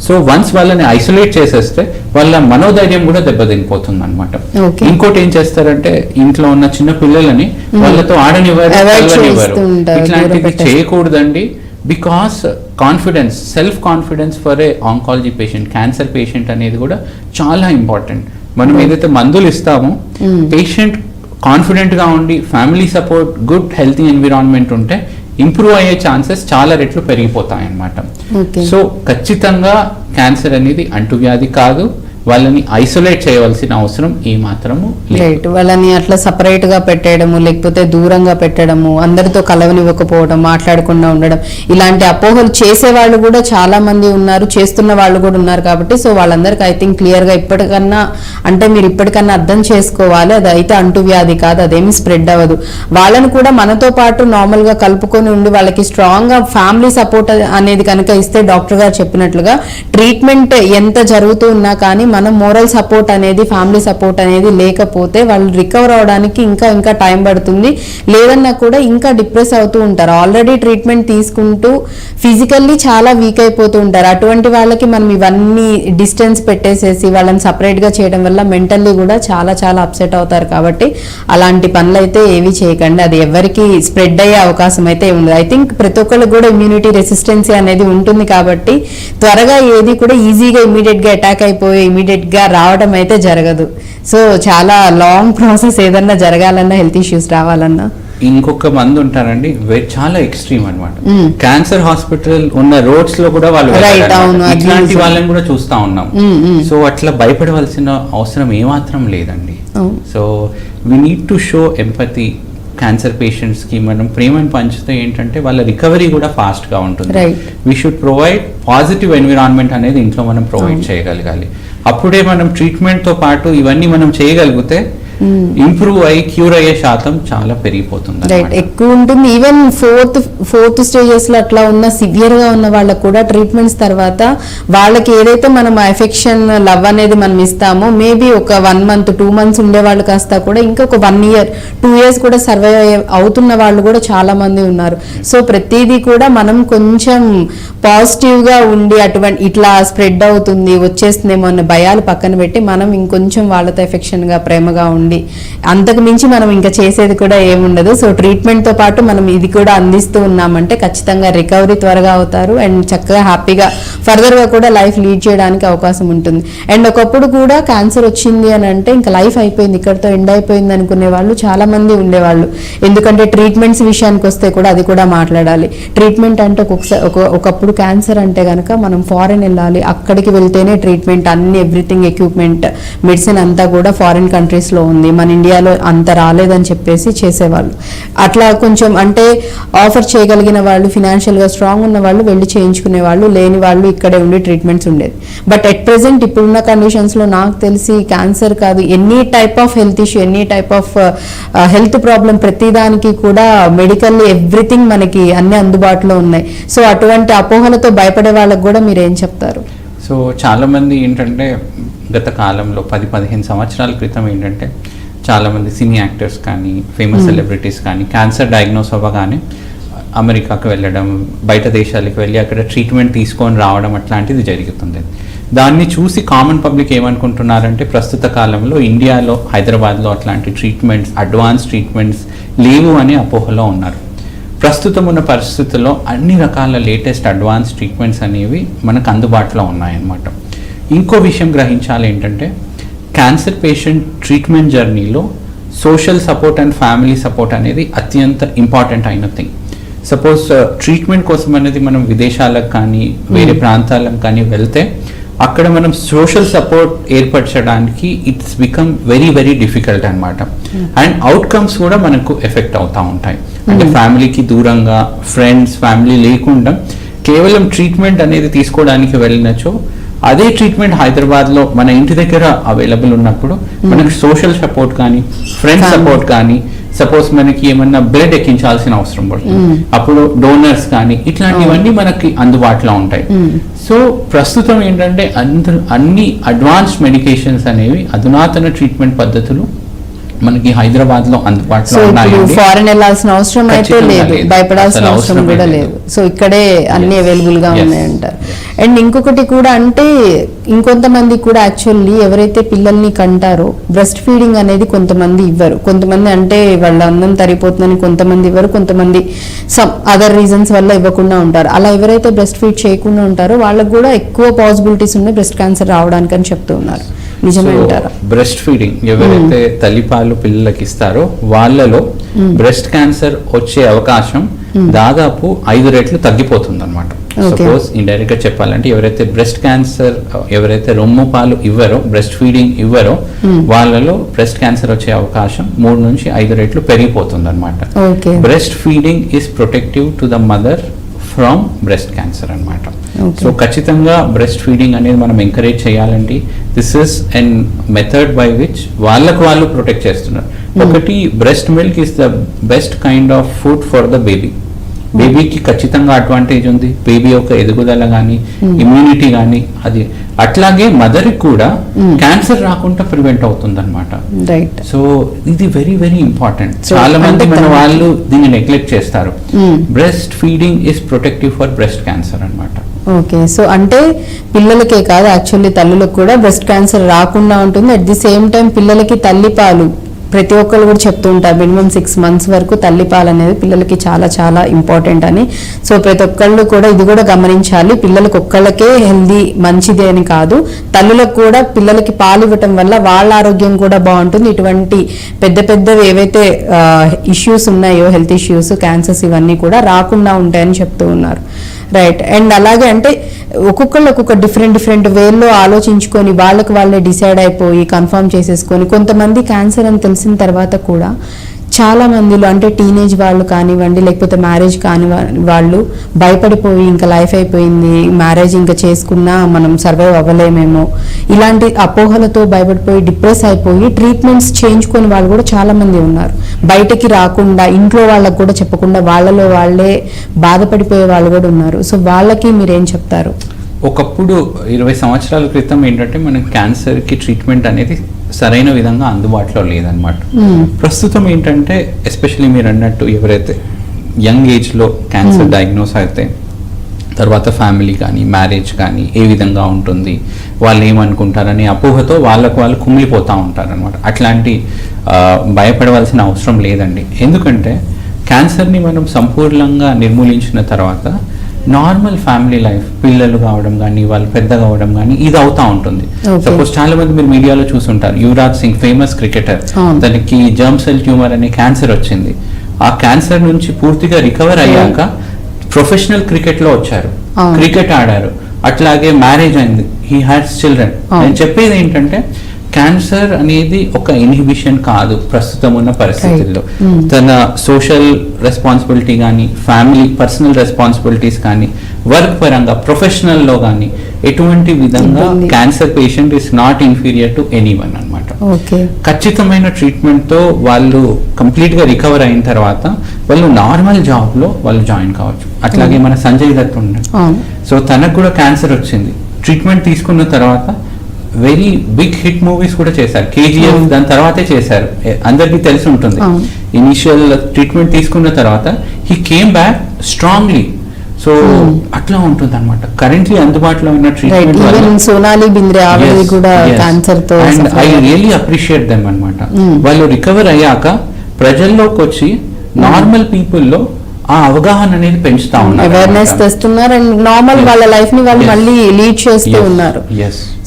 సో వన్స్ వాళ్ళని ఐసోలేట్ చేసేస్తే వాళ్ళ మనోధైర్యం కూడా దెబ్బతినిపోతుంది అనమాట. ఇంకోటి ఏం చేస్తారంటే ఇంట్లో ఉన్న చిన్న పిల్లలని వాళ్ళతో ఆడనివ్వరు, ఇట్లాంటివి చేయకూడదండి. Because confidence, self confidence for a oncology patient, cancer patient అనేది కూడా చాలా ఇంపార్టెంట్. మనం ఏదైతే మందులు ఇస్తామో పేషెంట్ కాన్ఫిడెంట్ గా ఉండి family support, good healthy environment ఉంటే ఇంప్రూవ్ అయ్యే ఛాన్సెస్ చాలా రెట్లు పెరిగిపోతాయి అన్నమాట. సో ఖచ్చితంగా క్యాన్సర్ అనేది అంటువ్యాధి కాదు. వాళ్ళని ఐసోలేట్ చేయవలసిన అవసరం ఏమాత్రము లేదు. వాళ్ళని అట్లా సపరేట్ గా పెట్టడము, లేకపోతే దూరంగా పెట్టడము, అందరితో కలవనివ్వకపోవడం, మాట్లాడకుండా ఉండడం, ఇలాంటి అపోహలు చేసే వాళ్ళు కూడా చాలా మంది ఉన్నారు, చేస్తున్న వాళ్ళు కూడా ఉన్నారు. కాబట్టి సో వాళ్ళందరికీ ఐ థింక్ క్లియర్ గా ఇప్పటికన్నా అంటే మీరు ఇప్పటికన్నా అర్థం చేసుకోవాలి, అది అయితే అంటువ్యాధి కాదు, అదేమి స్ప్రెడ్ అవ్వదు. వాళ్ళని కూడా మనతో పాటు నార్మల్ గా కలుపుకొని ఉండి వాళ్ళకి స్ట్రాంగ్ గా ఫ్యామిలీ సపోర్ట్ అనేది కనుక ఇస్తే డాక్టర్ గారు చెప్పినట్లుగా ట్రీట్మెంట్ ఎంత జరుగుతూ ఉన్నా కానీ మనం మోరల్ సపోర్ట్ అనేది, ఫ్యామిలీ సపోర్ట్ అనేది లేకపోతే వాళ్ళు రికవర్ అవడానికి ఇంకా టైం పడుతుంది. లేదన్నా కూడా ఇంకా డిప్రెస్ అవుతూ ఉంటారు. ఆల్రెడీ ట్రీట్మెంట్ తీసుకుంటూ ఫిజికల్లీ చాలా వీక్ అయిపోతూ ఉంటారు. అటువంటి వాళ్ళకి మనం ఇవన్నీ డిస్టెన్స్ పెట్టేసేసి వాళ్ళని సపరేట్గా చేయడం వల్ల మెంటల్లీ కూడా చాలా చాలా అప్సెట్ అవుతారు. కాబట్టి అలాంటి పనులు అయితే ఏవి చేయకండి. అది ఎవరికి స్ప్రెడ్ అయ్యే అవకాశం అయితే ఉంది. ఐ థింక్ ప్రతి ఒక్కరికి కూడా ఇమ్యూనిటీ రెసిస్టెన్సీ అనేది ఉంటుంది. కాబట్టి త్వరగా ఏది కూడా ఈజీగా ఇమీడియట్ గా అటాక్ అయిపోయి ఇమీడియట్ గా రావడం అయితే జరగదు. సో చాలా లాంగ్ ప్రాసెస్ ఏదన్నా జరగాలన్నా, హెల్త్ ఇష్యూస్ రావాలన్నా. ఇంకొక మంది ఉంటారండి చాలా ఎక్స్ట్రీమ్ అన్నమాట. క్యాన్సర్ హాస్పిటల్ ఉన్న రోడ్స్ లో కూడా వాళ్ళు ఇట్లాంటి వాళ్ళని కూడా చూస్తా ఉన్నాం. సో అట్లా భయపడవలసిన అవసరం ఏమాత్రం లేదండి. So we need to show empathy. Cancer patients కి మనం ప్రేమను పంచితే ఏంటంటే వాళ్ళ రికవరీ కూడా ఫాస్ట్ గా ఉంటుంది. We should provide positive environment అనేది ఇంట్లో మనం ప్రొవైడ్ చేయగలగాలి. అప్పుడే మనం ట్రీట్మెంట్ తో పాటు ఇవన్నీ మనం చేయగలిగితే ఇంప్రూవ్ అయ్యి క్యూర్ అయ్యే శాతం చాలా పెరిగిపోతుంది. రైట్, ఎక్కువ ఉంటుంది. ఈవెన్ ఫోర్త్ స్టేజెస్ లో అట్లా ఉన్న సివియర్ గా ఉన్న వాళ్ళకు కూడా ట్రీట్మెంట్స్ తర్వాత వాళ్ళకి ఏదైతే మనం ఎఫెక్షన్ లవ్ అనేది మనం ఇస్తామో మేబీ ఒక 1 month 2 months ఉండే వాళ్ళు కాస్త కూడా ఇంకొక 1 year 2 years కూడా సర్వైవ్ అవుతున్న వాళ్ళు కూడా చాలా మంది ఉన్నారు. సో ప్రతిదీ కూడా మనం కొంచెం పాజిటివ్ గా ఉండి అటువంటి ఇట్లా స్ప్రెడ్ అవుతుంది వచ్చేస్తుందేమో అన్న భయాలు పక్కన పెట్టి మనం ఇంకొంచెం వాళ్ళతో ఎఫెక్షన్ గా ప్రేమగా ఉండి అంతకు మించి మనం ఇంకా చేసేది కూడా ఏముండదు. సో ట్రీట్మెంట్ తో పాటు మనం ఇది కూడా అందిస్తూ ఉన్నామంటే ఖచ్చితంగా రికవరీ త్వరగా అవుతారు అండ్ చక్కగా హ్యాపీగా ఫర్దర్ గా కూడా లైఫ్ లీడ్ చేయడానికి అవకాశం ఉంటుంది. అండ్ ఒకప్పుడు కూడా క్యాన్సర్ వచ్చింది అని అంటే ఇంకా లైఫ్ అయిపోయింది, ఇక్కడతో ఎండ్ అయిపోయింది అనుకునే వాళ్ళు చాలా మంది ఉండేవాళ్ళు. ఎందుకంటే ట్రీట్మెంట్స్ విషయానికి వస్తే కూడా అది కూడా మాట్లాడాలి. ట్రీట్మెంట్ అంటే ఒకప్పుడు క్యాన్సర్ అంటే కనుక మనం ఫారెన్ వెళ్ళాలి, అక్కడికి వెళ్తేనే ట్రీట్మెంట్, అన్ని ఎవ్రీథింగ్ ఎక్విప్మెంట్ మెడిసిన్ అంతా కూడా ఫారిన్ కంట్రీస్ లో ఉంది, మన ఇండియాలో అంత రాలేదని చెప్పేసి చేసేవాళ్ళు. అట్లా కొంచెం అంటే ఆఫర్ చేయగలిగిన వాళ్ళు, ఫినాన్షియల్ గా స్ట్రాంగ్ ఉన్న వాళ్ళు వెళ్ళి చేయించుకునే వాళ్ళు, లేని వాళ్ళు ఇక్కడే ఉండి ట్రీట్మెంట్స్ ఉండేది. బట్ ఎట్ ప్రెసెంట్ ఇప్పుడున్న కండిషన్స్ లో నాకు తెలిసి క్యాన్సర్ కాదు, any type of health issue, any type of health problem ప్రతిదానికి కూడా మెడికల్ ఎవ్రీథింగ్ మనకి అన్ని అందుబాటులో ఉన్నాయి. సో అటువంటి అపోహలతో భయపడే వాళ్ళకి కూడా మీరు ఏం చెప్తారు? సో చాలా మంది ఏంటంటే గత కాలంలో 10-15 సంవత్సరాల క్రితం ఏంటంటే చాలామంది సినీ యాక్టర్స్ కానీ ఫేమస్ సెలబ్రిటీస్ కానీ క్యాన్సర్ డయాగ్నోస్ అవ్వగానే అమెరికాకు వెళ్ళడం, బయట దేశాలకు వెళ్ళి అక్కడ ట్రీట్మెంట్ తీసుకొని రావడం అట్లాంటిది జరుగుతుంది. దాన్ని చూసి కామన్ పబ్లిక్ ఏమనుకుంటున్నారంటే ప్రస్తుత కాలంలో ఇండియాలో హైదరాబాద్లో అట్లాంటి ట్రీట్మెంట్స్, అడ్వాన్స్ ట్రీట్మెంట్స్ లేవు అనే అపోహలో ఉన్నారు. ప్రస్తుతం ఉన్న పరిస్థితుల్లో అన్ని రకాల లేటెస్ట్ అడ్వాన్స్ ట్రీట్మెంట్స్ అనేవి మనకు అందుబాటులో ఉన్నాయన్నమాట. ఇంకో విషయం గ్రహించాలి ఏంటంటే క్యాన్సర్ పేషెంట్ ట్రీట్మెంట్ జర్నీలో social support and family support అనేది అత్యంత ఇంపార్టెంట్ అయిన థింగ్. సపోజ్ ట్రీట్మెంట్ కోసం అనేది మనం విదేశాలకు కానీ వేరే ప్రాంతాలకు కానీ వెళ్తే అక్కడ మనం సోషల్ సపోర్ట్ ఏర్పరచడానికి it's become very very difficult అనమాట. అండ్ అవుట్కమ్స్ కూడా మనకు ఎఫెక్ట్ అవుతూ ఉంటాయి. అంటే ఫ్యామిలీకి దూరంగా, ఫ్రెండ్స్, ఫ్యామిలీ లేకుండా కేవలం ట్రీట్మెంట్ అనేది తీసుకోవడానికి వెళ్ళినచో అదే ట్రీట్మెంట్ హైదరాబాద్లో మన ఇంటి దగ్గర అవైలబుల్ ఉన్నప్పుడు మనకి సోషల్ సపోర్ట్ కానీ ఫ్రెండ్స్ సపోర్ట్ కానీ, సపోజ్ మనకి ఏమన్నా బ్లడ్ ఎక్కించాల్సిన అవసరం పడుతుంది, అప్పుడు డోనర్స్ కానీ ఇట్లాంటివన్నీ మనకి అందుబాటులో ఉంటాయి. సో ప్రస్తుతం ఏంటంటే అన్ని అడ్వాన్స్డ్ మెడికేషన్స్ అనేవి, అధునాతన ట్రీట్మెంట్ పద్ధతులు మనకి హైదరాబాద్ లో అందుబాటులో ఉన్నాయి. ఫారెన్ వెళ్ళాల్సిన అవసరం అయితే లేదు, భయపడాల్సిన అవసరం కూడా లేదు. సో ఇక్కడే అన్ని అవైలబుల్ గా ఉన్నాయంటారు. అండ్ ఇంకొకటి కూడా అంటే ఇంకొంతమంది కూడా యాక్చువల్లీ ఎవరైతే పిల్లల్ని కంటారో బ్రెస్ట్ ఫీడింగ్ అనేది కొంతమంది ఇవ్వరు. కొంతమంది అంటే వాళ్ళ అన్నం తరిగిపోతుందని కొంతమంది ఇవ్వరు, కొంతమంది సమ్ అదర్ రీజన్స్ వల్ల ఇవ్వకుండా ఉంటారు. అలా ఎవరైతే బ్రెస్ట్ ఫీడ్ చేయకుండా ఉంటారో వాళ్ళకు కూడా ఎక్కువ పాసిబిలిటీస్ ఉన్నాయి బ్రెస్ట్ క్యాన్సర్ రావడానికి అని చెప్తూ ఉన్నారు. బ్రెస్ట్ ఫీడింగ్ ఎవరైతే తల్లిపాలు పిల్లలకి ఇస్తారో వాళ్ళలో బ్రెస్ట్ క్యాన్సర్ వచ్చే అవకాశం దాదాపు 5 రెట్లు తగ్గిపోతుంది అనమాట. సపోజ్ ఇండైరెక్ట్ గా చెప్పాలంటే ఎవరైతే బ్రెస్ట్ క్యాన్సర్, ఎవరైతే రొమ్ము పాలు ఇవ్వరో, బ్రెస్ట్ ఫీడింగ్ ఇవ్వరో వాళ్ళలో బ్రెస్ట్ క్యాన్సర్ వచ్చే అవకాశం 3 నుంచి 5 రెట్లు పెరిగిపోతుంది అనమాట. Breast feeding is protective to the mother from breast cancer అనమాట. సో ఖచ్చితంగా బ్రెస్ట్ ఫీడింగ్ అనేది మనం ఎంకరేజ్ చేయాలండి. This is an method by which వాళ్ళకు వాళ్ళు ప్రొటెక్ట్ చేస్తున్నారు. ఒకటి, breast milk is the best kind of food for the baby. బేబీకి ఖచ్చితంగా అడ్వాంటేజ్ ఉంది. బేబీ యొక్క ఎదుగుదల కానీ ఇమ్యూనిటీ కానీ అది అట్లాగే మదర్ కూడా క్యాన్సర్ రాకుండా ప్రివెంట్ అవుతుంది అనమాట. రైట్. సో ఇది వెరీ వెరీ ఇంపార్టెంట్. చాలా మంది మన వాళ్ళు దీన్ని నెగ్లెక్ట్ చేస్తారు. Breast feeding is protective for breast cancer అన్నమాట. ఓకే, సో అంటే పిల్లలకే కాదు యాక్చువల్లీ తల్లులకు కూడా బ్రెస్ట్ క్యాన్సర్ రాకుండా ఉంటుంది. అట్ ది సేమ్ టైం పిల్లలకి తల్లిపాలు ప్రతి ఒక్కరు కూడా చెప్తూ ఉంటారు మినిమం 6 months వరకు తల్లిపాలు అనేది పిల్లలకి చాలా చాలా ఇంపార్టెంట్ అని. సో ప్రతి ఒక్కళ్ళు కూడా ఇది కూడా గమనించాలి. పిల్లలకు ఒక్కళ్ళకే హెల్దీ మంచిది అని కాదు, తల్లులకు కూడా పిల్లలకి పాలు ఇవ్వటం వల్ల వాళ్ళ ఆరోగ్యం కూడా బాగుంటుంది. ఇటువంటి పెద్ద పెద్దవి ఏవైతే ఇష్యూస్ ఉన్నాయో హెల్త్ ఇష్యూస్, క్యాన్సర్స్ ఇవన్నీ కూడా రాకుండా ఉంటాయని చెప్తూ ఉన్నారు. రైట్. అండ్ అలాగే అంటే ఒక్కొక్కళ్ళు ఒక్కొక్క డిఫరెంట్ వేల్లో ఆలోచించుకొని వాళ్ళకి వాళ్ళే డిసైడ్ అయిపోయి కన్ఫర్మ్ చేసేసుకొని, కొంతమంది క్యాన్సర్ అని తెలిసిన తర్వాత కూడా చాలా మందిలో అంటే టీనేజ్ వాళ్ళు కానివ్వండి లేకపోతే మ్యారేజ్ కాని వాళ్ళు భయపడిపోయి ఇంకా లైఫ్ అయిపోయింది, మ్యారేజ్ ఇంకా చేసుకున్నా మనం సర్వైవ్ అవ్వలేమేమో, ఇలాంటి అపోహలతో భయపడిపోయి డిప్రెస్ అయిపోయి ట్రీట్మెంట్స్ చేయించుకొని వాళ్ళు కూడా చాలా మంది ఉన్నారు. బయటకి రాకుండా ఇంట్లో వాళ్ళకు కూడా చెప్పకుండా వాళ్ళలో వాళ్ళే బాధపడిపోయే వాళ్ళు కూడా ఉన్నారు. సో వాళ్ళకి మీరేం చెప్తారు? ఒకప్పుడు 20 సంవత్సరాల క్రితం ఏంటంటే మనకి క్యాన్సర్కి ట్రీట్మెంట్ అనేది సరైన విధంగా అందుబాటులో లేదనమాట. ప్రస్తుతం ఏంటంటే ఎస్పెషల్లీ మీరు అన్నట్టు ఎవరైతే యంగ్ ఏజ్లో క్యాన్సర్ డయాగ్నోస్ అయితే తర్వాత ఫ్యామిలీ కానీ మ్యారేజ్ కానీ ఏ విధంగా ఉంటుంది, వాళ్ళు ఏమనుకుంటారని అపోహతో వాళ్ళకు వాళ్ళు కుమిలిపోతూ ఉంటారనమాట. అట్లాంటి భయపడవలసిన అవసరం లేదండి. ఎందుకంటే క్యాన్సర్ని మనం సంపూర్ణంగా నిర్మూలించిన తర్వాత నార్మల్ ఫ్యామిలీ లైఫ్, పిల్లలు కావడం కానీ వాళ్ళు పెద్దగా అవడం కానీ ఇది అవుతా ఉంటుంది. సపోజ్ చాలా మంది మీరు మీడియాలో చూసుంటారు, యువరాజ్ సింగ్ ఫేమస్ క్రికెటర్, తనకి జర్మ్ సెల్ ట్యూమర్ అనే క్యాన్సర్ వచ్చింది. ఆ క్యాన్సర్ నుంచి పూర్తిగా రికవర్ అయ్యాక ప్రొఫెషనల్ క్రికెట్ లో వచ్చారు, క్రికెట్ ఆడారు, అట్లాగే మ్యారేజ్ అయింది, హీ హ్యాస్ చిల్డ్రన్. నేను చెప్పేది ఏంటంటే క్యాన్సర్ అనేది ఒక ఇన్హిబిషన్ కాదు ప్రస్తుతం ఉన్న పరిస్థితుల్లో. తన సోషల్ రెస్పాన్సిబిలిటీ కానీ ఫ్యామిలీ పర్సనల్ రెస్పాన్సిబిలిటీస్ కానీ వర్క్ పరంగా ప్రొఫెషనల్లో కానీ ఎటువంటి విధంగా cancer patient is not inferior to anyone అన్నమాట. ఖచ్చితమైన ట్రీట్మెంట్ తో వాళ్ళు కంప్లీట్ గా రికవర్ అయిన తర్వాత వాళ్ళు నార్మల్ జాబ్ లో వాళ్ళు జాయిన్ కావచ్చు. అట్లాగే మన సంజయ్ దత్ ఉన్నాడు, సో తనకు కూడా క్యాన్సర్ వచ్చింది, ట్రీట్మెంట్ తీసుకున్న తర్వాత వెరీ బిగ్ హిట్ మూవీస్ కూడా చేశారు. KGF దాని తర్వాతే చేశారు, అందరికీ తెలిసి ఉంటుంది. ఇనిషియల్ ట్రీట్మెంట్ తీసుకున్న తర్వాత he came back strongly. So అట్లా ఉంటుంది అనమాట కరెంట్లీ అందుబాటులో ఉన్న ట్రీట్మెంట్. సోనాలి బింద్రే కూడా క్యాన్సర్ తో, and I really appreciate them అనమాట. వాళ్ళు రికవర్ అయ్యాక ప్రజల్లోకి వచ్చి నార్మల్ పీపుల్లో ఆ అవగాహన అనేది పెంచుతా ఉన్నారు, అవేర్నెస్ తెస్తున్నారు, అండ్ నార్మల్ వాళ్ళ లైఫ్ ని వాళ్ళు మళ్ళీ లీడ్ చేస్తూ ఉన్నారు.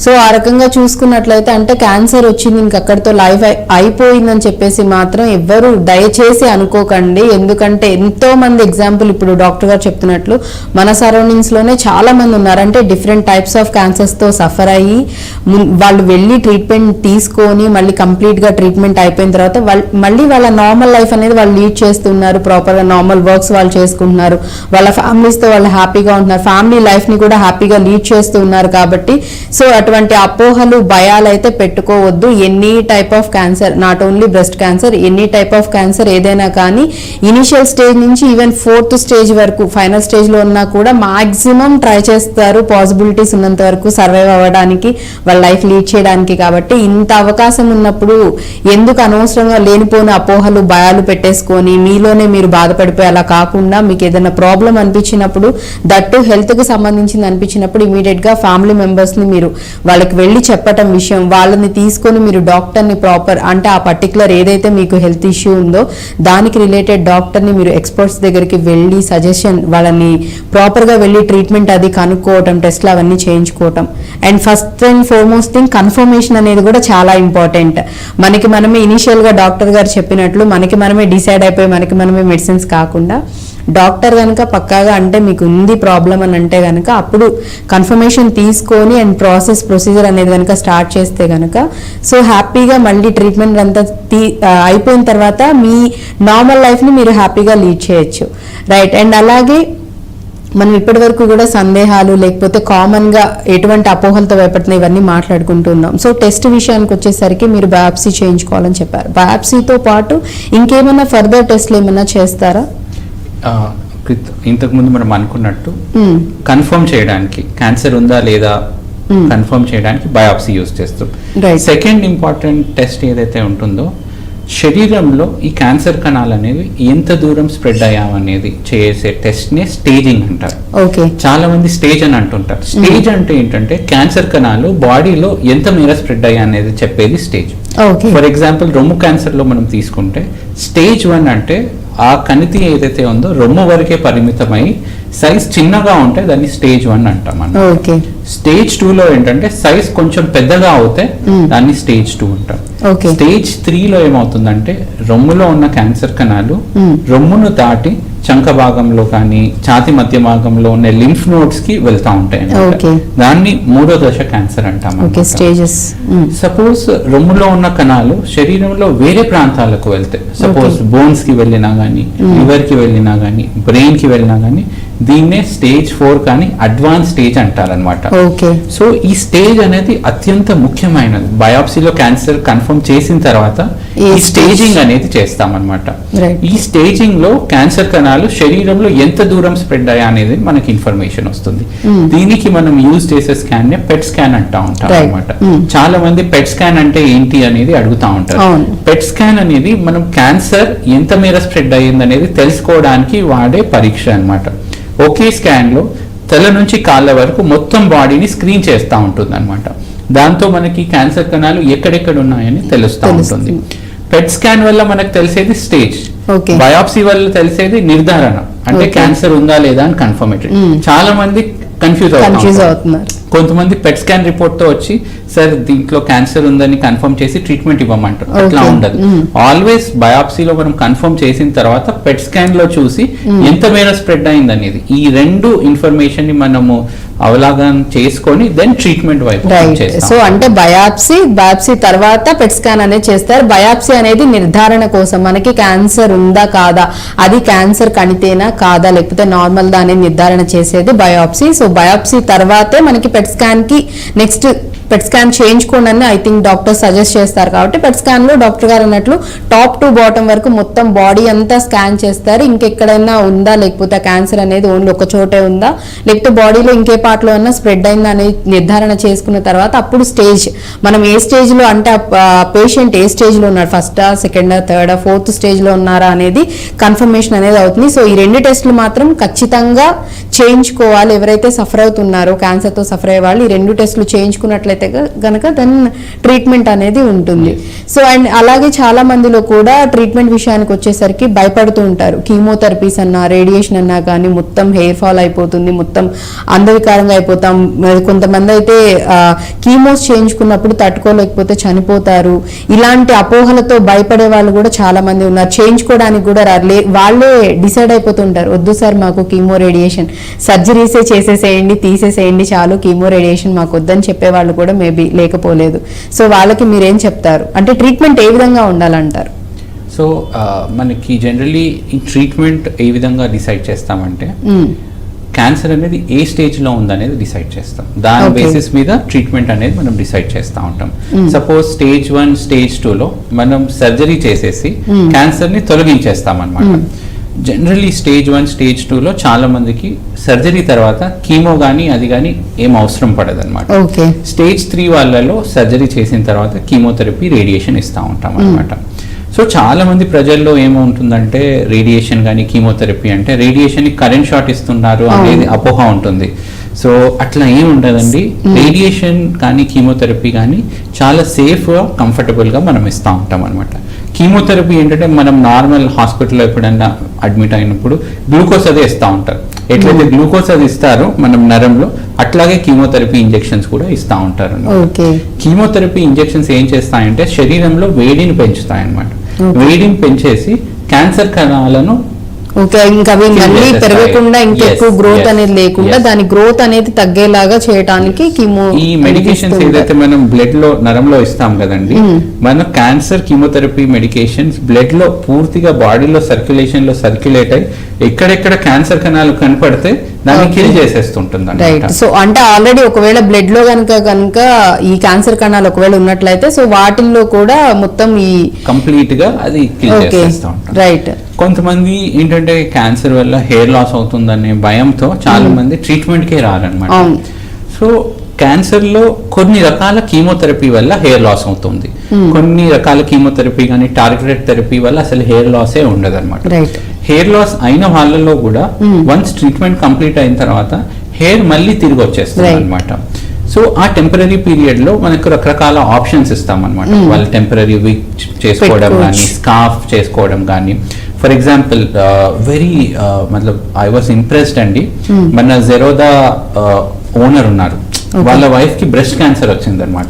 సో ఆ రకంగా చూసుకున్నట్లయితే అంటే క్యాన్సర్ వచ్చింది ఇంక అక్కడితో లైఫ్ అయిపోయిందని చెప్పేసి మాత్రం ఎవ్వరు దయచేసి అనుకోకండి. ఎందుకంటే ఎంతో మంది ఎగ్జాంపుల్ ఇప్పుడు డాక్టర్ గారు చెప్తున్నట్లు మన సరౌండింగ్స్ లోనే చాలా మంది ఉన్నారు, అంటే డిఫరెంట్ టైప్స్ ఆఫ్ క్యాన్సర్స్ తో సఫర్ అయ్యి వాళ్ళు వెళ్ళి ట్రీట్మెంట్ తీసుకొని మళ్ళీ కంప్లీట్ గా ట్రీట్మెంట్ అయిపోయిన తర్వాత మళ్ళీ వాళ్ళ నార్మల్ లైఫ్ అనేది వాళ్ళు లీడ్ చేస్తున్నారు, ప్రాపర్ గా నార్మల్ వర్క్స్ వాళ్ళు చేసుకుంటున్నారు, వాళ్ళ ఫ్యామిలీస్ తో వాళ్ళు హ్యాపీగా ఉంటున్నారు, ఫ్యామిలీ లైఫ్ ని కూడా హ్యాపీగా లీడ్ చేస్తూ ఉన్నారు. కాబట్టి సో అటువంటి అపోహలు భయాలు అయితే పెట్టుకోవద్దు. Any type of cancer, not only breast cancer, any type of cancer ఏదైనా కానీ ఇనిషియల్ స్టేజ్ నుంచి ఈవెన్ 4th స్టేజ్ వరకు ఫైనల్ స్టేజ్ లో ఉన్నా కూడా మాక్సిమం ట్రై చేస్తారు పాసిబిలిటీస్ ఉన్నంత వరకు సర్వైవ్ అవ్వడానికి, వాళ్ళ లైఫ్ లీడ్ చేయడానికి. కాబట్టి ఇంత అవకాశం ఉన్నప్పుడు ఎందుకు అనవసరంగా లేనిపోయిన అపోహలు భయాలు పెట్టేసుకొని మీలోనే మీరు బాధపడిపోయి అలా కాకుండా మీకు ఏదైనా ప్రాబ్లం అనిపించినప్పుడు, దట్టు హెల్త్ కి సంబంధించింది అనిపించినప్పుడు ఇమీడియట్ గా ఫ్యామిలీ మెంబర్స్ ని మీరు వాళ్ళకి వెళ్ళి చెప్పటం విషయం, వాళ్ళని తీసుకొని మీరు డాక్టర్ ని ప్రాపర్ అంటే ఆ పర్టికులర్ ఏదైతే మీకు హెల్త్ ఇష్యూ ఉందో దానికి రిలేటెడ్ డాక్టర్ ని మీరు ఎక్స్పర్ట్స్ దగ్గరికి వెళ్ళి సజెషన్ వాళ్ళని ప్రాపర్ గా వెళ్ళి ట్రీట్మెంట్ అది కనుక్కోవటం, టెస్ట్లు అవన్నీ చేయించుకోవటం. And first and foremost thing confirmation అనేది కూడా చాలా ఇంపార్టెంట్. మనకి మనమే ఇనిషియల్ గా డాక్టర్ గారు చెప్పినట్లు మనకి మనమే డిసైడ్ అయిపోయి మనకి మనమే మెడిసిన్స్ కాకుండా డాక్టర్ కనుక పక్కాగా అంటే మీకు ఉంది ప్రాబ్లం అని అంటే కనుక అప్పుడు కన్ఫర్మేషన్ తీసుకొని అండ్ ప్రొసీజర్ అనేది కనుక స్టార్ట్ చేస్తే కనుక సో హ్యాపీగా మళ్ళీ ట్రీట్మెంట్ అంతా అయిపోయిన తర్వాత మీ నార్మల్ లైఫ్ని మీరు హ్యాపీగా లీడ్ చేయొచ్చు. రైట్. అండ్ అలాగే మనం ఇప్పటి వరకు కూడా సందేహాలు లేకపోతే కామన్ గా ఎటువంటి అపోహలతో భయపడుతున్నా ఇవన్నీ మాట్లాడుకుంటున్నాం. సో టెస్ట్ విషయానికి వచ్చేసరికి మీరు బయాప్సీ చేయించుకోవాలని చెప్పారు. బయాప్సీతో పాటు ఇంకేమైనా ఫర్దర్ టెస్ట్లు ఏమైనా చేస్తారా? ఇంతకుముందు మనం అనుకున్నట్టు కన్ఫర్మ్ చేయడానికి క్యాన్సర్ ఉందా లేదా కన్ఫర్మ్ చేయడానికి బయాప్సీ యూజ్ చేస్తాం. సెకండ్ ఇంపార్టెంట్ టెస్ట్ ఏదైతే ఉంటుందో శరీరంలో ఈ క్యాన్సర్ కణాలు అనేవి ఎంత దూరం స్ప్రెడ్ అయ్యామనేది చేసే టెస్ట్ నే స్టేజింగ్ అంటారు. చాలా మంది స్టేజ్ అని అంటుంటారు. స్టేజ్ అంటే ఏంటంటే క్యాన్సర్ కణాలు బాడీలో ఎంత మేర స్ప్రెడ్ అయ్యా అనేది చెప్పేది స్టేజ్. ఫర్ ఎగ్జాంపుల్ రొమ్ము క్యాన్సర్ లో మనం తీసుకుంటే స్టేజ్ 1 అంటే ఆ కణితి ఏదైతే ఉందో రొమ్ము వరకే పరిమితమై సైజ్ చిన్నగా ఉంటే దాన్ని స్టేజ్ 1 అంటాం మనం. స్టేజ్ 2 లో ఏంటంటే సైజ్ కొంచెం పెద్దగా అవుతే దాన్ని స్టేజ్ 2 అంటాం. స్టేజ్ 3 లో ఏమవుతుందంటే రొమ్ములో ఉన్న క్యాన్సర్ కణాలు రొమ్మును దాటి చంక భాగంలో కానీ ఛాతి మధ్య భాగంలో ఉన్న లింఫ్ నోడ్స్ కి వెళ్తా ఉంటాయి. దాన్ని 3వ దశ క్యాన్సర్ అంటాం. సపోజ్ రొమ్ములో ఉన్న కణాలు శరీరంలో వేరే ప్రాంతాలకు వెళ్తే, సపోజ్ బోన్స్ కి వెళ్ళినా గానీ, లివర్ కి వెళ్ళినా గానీ, బ్రెయిన్ కి వెళ్ళినా గానీ దీన్నే స్టేజ్ 4 కానీ అడ్వాన్స్ స్టేజ్ అంటారనమాట. సో ఈ స్టేజ్ అనేది అత్యంత ముఖ్యమైనది. బయాప్సీలో క్యాన్సర్ కన్ఫర్మ్ చేసిన తర్వాత ఈ స్టేజింగ్ అనేది చేస్తామన్నమాట. ఈ స్టేజింగ్ లో క్యాన్సర్ కణాలు శరీరంలో ఎంత దూరం స్ప్రెడ్ అయ్యా అనేది మనకి ఇన్ఫర్మేషన్ వస్తుంది. దీనికి మనం యూజ్ చేసే స్కాన్ నే పెట్ స్కాన్ అంటా ఉంటాం అనమాట. చాలా మంది పెట్ స్కాన్ అంటే ఏంటి అనేది అడుగుతా ఉంటారు. పెట్ స్కాన్ అనేది మనం క్యాన్సర్ ఎంత మేర స్ప్రెడ్ అయ్యింది అనేది తెలుసుకోవడానికి వాడే పరీక్ష అన్నమాట. ఒకే స్కాన్ లో తల నుంచి కాళ్ళ వరకు మొత్తం బాడీని స్క్రీన్ చేస్తూ ఉంటుంది అనమాట. దాంతో మనకి క్యాన్సర్ కణాలు ఎక్కడెక్కడ ఉన్నాయని తెలుస్తూ ఉంటుంది. పెట్ స్కాన్ వల్ల మనకు తెలిసేది స్టేజ్, బయాప్సీ వల్ల తెలిసేది నిర్ధారణ, అంటే క్యాన్సర్ ఉందా లేదా అని కన్ఫర్మేటెడ్. చాలా మంది కన్ఫ్యూజ్ అవుతున్నారు. కొంతమంది పెట్ స్కాన్ రిపోర్ట్ తో వచ్చి సార్ దీంట్లో క్యాన్సర్ ఉందని కన్ఫర్మ్ చేసి ట్రీట్మెంట్ ఇవ్వమంటారు. అట్లా ఉండదు. ఆల్వేస్ బయాప్సీలో మనం కన్ఫర్మ్ చేసిన తర్వాత పెట్ స్కాన్ లో చూసి ఎంత మేర స్ప్రెడ్ అయింది అనేది, ఈ రెండు ఇన్ఫర్మేషన్ ని మనము అవగాహన చేసుకొని దెన్ ట్రీట్మెంట్ వైపు చేస్తాం. సో అంటే బయాప్సీ తర్వాత పెట్ స్కాన్ అనేది చేస్తారు. బయాప్సీ అనేది నిర్ధారణ కోసం, మనకి క్యాన్సర్ ఉందా కాదా, అది క్యాన్సర్ కణితేనా కాదా లేకపోతే నార్మల్ దా అనేది నిర్ధారణ చేసేది బయాప్సీ. సో బయాప్సీ తర్వాతే మనకి పెట్ స్కాన్ కి నెక్స్ట్ పెట్ స్కాన్ చేయించుకోండి అని ఐ థింక్ డాక్టర్ సజెస్ట్ చేస్తారు. కాబట్టి పెట్ స్కాన్ లో డాక్టర్ గారు అన్నట్లు టాప్ టు బాటమ్ వరకు మొత్తం బాడీ అంతా స్కాన్ చేస్తారు. ఇంకెక్కడైనా ఉందా లేకపోతే క్యాన్సర్ అనేది ఓన్లీ ఒక చోటే ఉందా లేకపోతే బాడీలో ఇంకే పార్ట్ లో అన్నా స్ప్రెడ్ అయిందా అనేది నిర్ధారణ చేసుకున్న తర్వాత అప్పుడు స్టేజ్, మనం ఏ స్టేజ్ లో అంటే పేషెంట్ ఏ స్టేజ్ లో ఉన్నారు, ఫస్టా, సెకండా, థర్డా, 4th స్టేజ్ లో ఉన్నారా అనేది కన్ఫర్మేషన్ అనేది అవుతుంది. సో ఈ 2 టెస్టులు మాత్రం ఖచ్చితంగా చేయించుకోవాలి. ఎవరైతే సఫర్ అవుతున్నారో క్యాన్సర్ తో సఫర్ అయ్యే వాళ్ళు ఈ 2 టెస్టులు చేయించుకున్నట్లయితే గనక దాని ట్రీట్మెంట్ అనేది ఉంటుంది. సో అండ్ అలాగే చాలా మందిలో కూడా ట్రీట్మెంట్ విషయానికి వచ్చేసరికి భయపడుతూ ఉంటారు. కీమోథెరపీస్ అన్నా రేడియేషన్ అన్నా కానీ మొత్తం హెయిర్ ఫాల్ అయిపోతుంది, మొత్తం అందవికారంగా అయిపోతాం. కొంతమంది అయితే కీమోస్ చేయించుకున్నప్పుడు తట్టుకోలేకపోతే చనిపోతారు. ఇలాంటి అపోహలతో భయపడే వాళ్ళు కూడా చాలా మంది ఉన్నారు. చేయించుకోవడానికి కూడా వాళ్ళే డిసైడ్ అయిపోతుంటారు, వద్దు సార్ మాకు కీమో రేడియేషన్, సర్జరీసే చేసేసేయండి, తీసేసేయండి చాలు, కీమో రేడియేషన్ మాకు వద్దని చెప్పేవాళ్ళు కూడా మేబీ లేకపోలేదు. సో వాళ్ళకి మీరేం చెప్తారు, అంటే ట్రీట్మెంట్ ఏ విధంగా ఉండాలంటారు? సో మనకి జనరలీ ఈ ట్రీట్మెంట్ ఏ విధంగా డిసైడ్ చేస్తామంటే క్యాన్సర్ అనేది ఏ స్టేజ్ లో ఉందనేది డిసైడ్ చేస్తాం. దాని బేసిస్ మీద ట్రీట్మెంట్ అనేది మనం డిసైడ్ చేస్తూ ఉంటాం. సపోజ్ స్టేజ్ 1 స్టేజ్ 2 లో మనం సర్జరీ చేసేసి క్యాన్సర్ ని తొలగించేస్తాం అనమాట. జనరల్లీ స్టేజ్ 1 స్టేజ్ 2 లో చాలా మందికి సర్జరీ తర్వాత కీమో గానీ అది కానీ ఏం అవసరం పడదు అనమాట. స్టేజ్ 3 వాళ్ళలో సర్జరీ చేసిన తర్వాత కీమోథెరపీ, రేడియేషన్ ఇస్తూ ఉంటాం అనమాట. సో చాలా మంది ప్రజల్లో ఏముంటుందంటే రేడియేషన్ కానీ కీమోథెరపీ అంటే రేడియేషన్ కి కరెంట్ షాట్ ఇస్తున్నారు అనేది అపోహ ఉంటుంది. సో అట్లా ఏమి ఉండదండి. రేడియేషన్ కానీ కీమోథెరపీ కానీ చాలా సేఫ్ గా కంఫర్టబుల్ గా మనం ఇస్తూ ఉంటాం అనమాట. కీమోథెరపీ ఏంటంటే మనం నార్మల్ హాస్పిటల్లో ఎప్పుడైనా అడ్మిట్ అయినప్పుడు గ్లూకోజ్ అదే ఇస్తూ ఉంటారు. ఎట్లయితే గ్లూకోజ్ అది ఇస్తారో మనం నరంలో, అట్లాగే కీమోథెరపీ ఇంజెక్షన్స్ కూడా ఇస్తూ ఉంటారు. కీమోథెరపీ ఇంజెక్షన్స్ ఏం చేస్తాయంటే శరీరంలో వేడిని పెంచుతాయి అన్నమాట. వేడిని పెంచేసి క్యాన్సర్ కణాలను ఇంకా అవి మళ్ళీ పెరగకుండా ఇంకెక్కువ గ్రోత్ అనేది లేకుండా దాని గ్రోత్ అనేది తగ్గేలాగా చేయడానికి కీమో ఈ మెడికేషన్స్ ఏదైతే మనం బ్లడ్ లో నరంలో ఇస్తాం కదండి, మన క్యాన్సర్ కీమోథెరపీ మెడికేషన్స్ బ్లడ్ లో పూర్తిగా బాడీలో సర్క్యులేషన్ లో సర్క్యులేట్ అయ్యి ఎక్కడెక్కడ క్యాన్సర్ కణాలు కనపడితే దాన్ని కిల్ చేసేస్తుంటుంది. సో అంటే ఆల్రెడీ ఒకవేళ బ్లడ్ లో కనుక ఈ క్యాన్సర్ కణాలు ఒకవేళ ఉన్నట్లయితే సో వాటిల్లో కూడా మొత్తం ఈ కంప్లీట్ గా అది కిల్ చేసేస్తూ ఉంటుంది. రైట్. కొంతమంది ఏంటంటే క్యాన్సర్ వల్ల హెయిర్ లాస్ అవుతుందనే భయంతో చాలా మంది ట్రీట్మెంట్ కే రారనమాట. సో క్యాన్సర్ లో కొన్ని రకాల కీమోథెరపీ వల్ల హెయిర్ లాస్ అవుతుంది, కొన్ని రకాల కీమోథెరపీ కానీ టార్గెటెడ్ థెరపీ వల్ల అసలు హెయిర్ లాసే ఉండదు అనమాట. హెయిర్ లాస్ అయిన వాళ్ళలో కూడా వన్స్ ట్రీట్మెంట్ కంప్లీట్ అయిన తర్వాత హెయిర్ మళ్ళీ తిరిగి వచ్చేస్తుంది అనమాట. సో ఆ టెంపరీ పీరియడ్ లో మనకు రకరకాల ఆప్షన్స్ ఇస్తాం అనమాట. వాళ్ళు టెంపరీ విగ్ చేసుకోవడం కానీ, స్కార్ఫ్ చేసుకోవడం కానీ. ఫర్ ఎగ్జాంపుల్ వెరీ మతలబ్ ఐ వాస్ ఇంప్రెస్డ్ అండి, మన జెరోదా ఓనర్ ఉన్నారు, వాళ్ళ వైఫ్ కి బ్రెస్ట్ క్యాన్సర్ వచ్చింది అనమాట.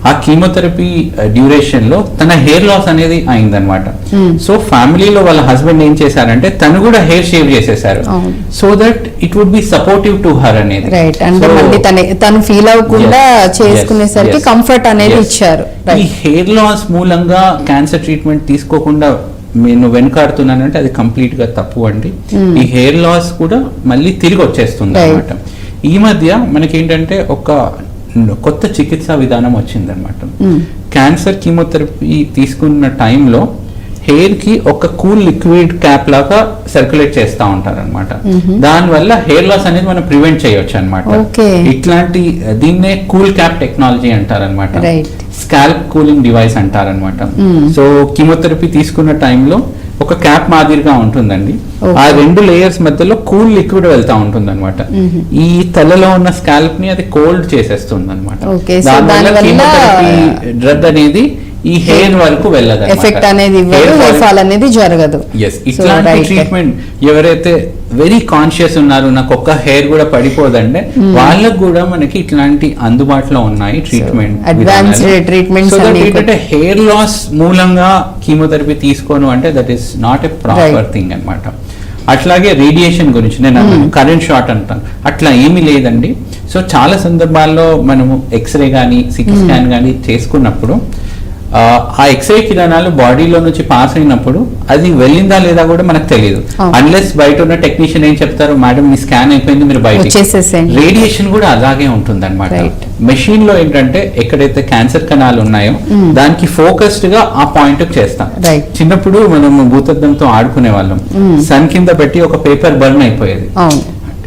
ఆ కీమోథెరపీ డ్యూరేషన్ లో తన హెయిర్ లాస్ అనేది అయిందనమాట. సో ఫ్యామిలీలో వాళ్ళ హస్బెండ్ ఏం చేశారంటే తను కూడా హెయిర్ షేవ్ చేసేసారు, so that it would be supportive to her అనేది. తను ఫీల్ అవ్వకుండా చేసుకునేసరికి కంఫర్ట్ అనేది ఇచ్చారు. ఈ హెయిర్ లాస్ మూలంగా క్యాన్సర్ ట్రీట్మెంట్ తీసుకోకుండా నేను వెనుకాడుతున్నానంటే అది కంప్లీట్ గా తప్పు అండి. ఈ హెయిర్ లాస్ కూడా మళ్ళీ తిరిగి వచ్చేస్తుంది అనమాట. ఈ మధ్య మనకేంటంటే ఒక కొత్త చికిత్సా విధానం వచ్చిందనమాట. క్యాన్సర్ కీమోథెరపీ తీసుకున్న టైంలో హెయిర్ కి ఒక కూల్ లిక్విడ్ క్యాప్ లాగా సర్క్యులేట్ చేస్తూ ఉంటారనమాట. దానివల్ల హెయిర్ లాస్ అనేది మనం ప్రివెంట్ చేయొచ్చు అనమాట. ఇట్లాంటి దీన్నే కూల్ క్యాప్ టెక్నాలజీ అంటారనమాట, స్కాల్ప్ కూలింగ్ డివైస్ అంటారనమాట. సో కీమోథెరపీ తీసుకున్న టైంలో ఒక క్యాప్ మాదిరిగా ఉంటుందండి, ఆ 2 లేయర్స్ మధ్యలో కూల్ లిక్విడ్ వెళ్తా ఉంటుంది అనమాట. ఈ తలలో ఉన్న స్కాల్ప్ ని అది కోల్డ్ చేసేస్తుంది అనమాట. దానివల్ల కీమోథెరపీ డ్రగ్ అనేది ఈ హెయిర్ వరకు వెళ్ళదు, ఎఫెక్ట్ అనేది హెయిర్ ఫాల్ అనేది జరగదు. ఇట్లాంటి ట్రీట్మెంట్ ఎవరైతే వెరీ కాన్షియస్ ఉన్నారు, నాకు ఒక్క హెయిర్ కూడా పడిపోదంటే వాళ్ళకు కూడా మనకి ఇట్లాంటి అందుబాటులో ఉన్నాయి ట్రీట్మెంట్. ఏంటంటే హెయిర్ లాస్ మూలంగా కీమోథెరపీ తీసుకోను అంటే that is not a proper thing అనమాట. అట్లాగే రేడియేషన్ గురించి నేను కరెంట్ షాట్ అంటాను, అట్లా ఏమీ లేదండి. సో చాలా సందర్భాల్లో మనము ఎక్స్రే కానీ సిటీ స్కాన్ కానీ చేసుకున్నప్పుడు ఆ ఎక్స్రే కిరణాలు బాడీలో నుంచి పాస్ అయినప్పుడు అది వెళ్ళిందా లేదా కూడా మనకు తెలియదు, అన్లెస్ బయట ఉన్న టెక్నీషియన్ ఏం చెప్తారు, మేడం మీ స్కాన్ అయిపోయింది మీరు బయట. రేడియేషన్ కూడా అలాగే ఉంటుంది అనమాట. మెషిన్ లో ఏంటంటే ఎక్కడైతే క్యాన్సర్ కణాలు ఉన్నాయో దానికి ఫోకస్డ్ గా ఆ పాయింట్ చేస్తాం. చిన్నప్పుడు మనం భూతద్దంతో ఆడుకునే వాళ్ళం, సన్ కింద పెట్టి ఒక పేపర్ బర్న్ అయిపోయేది,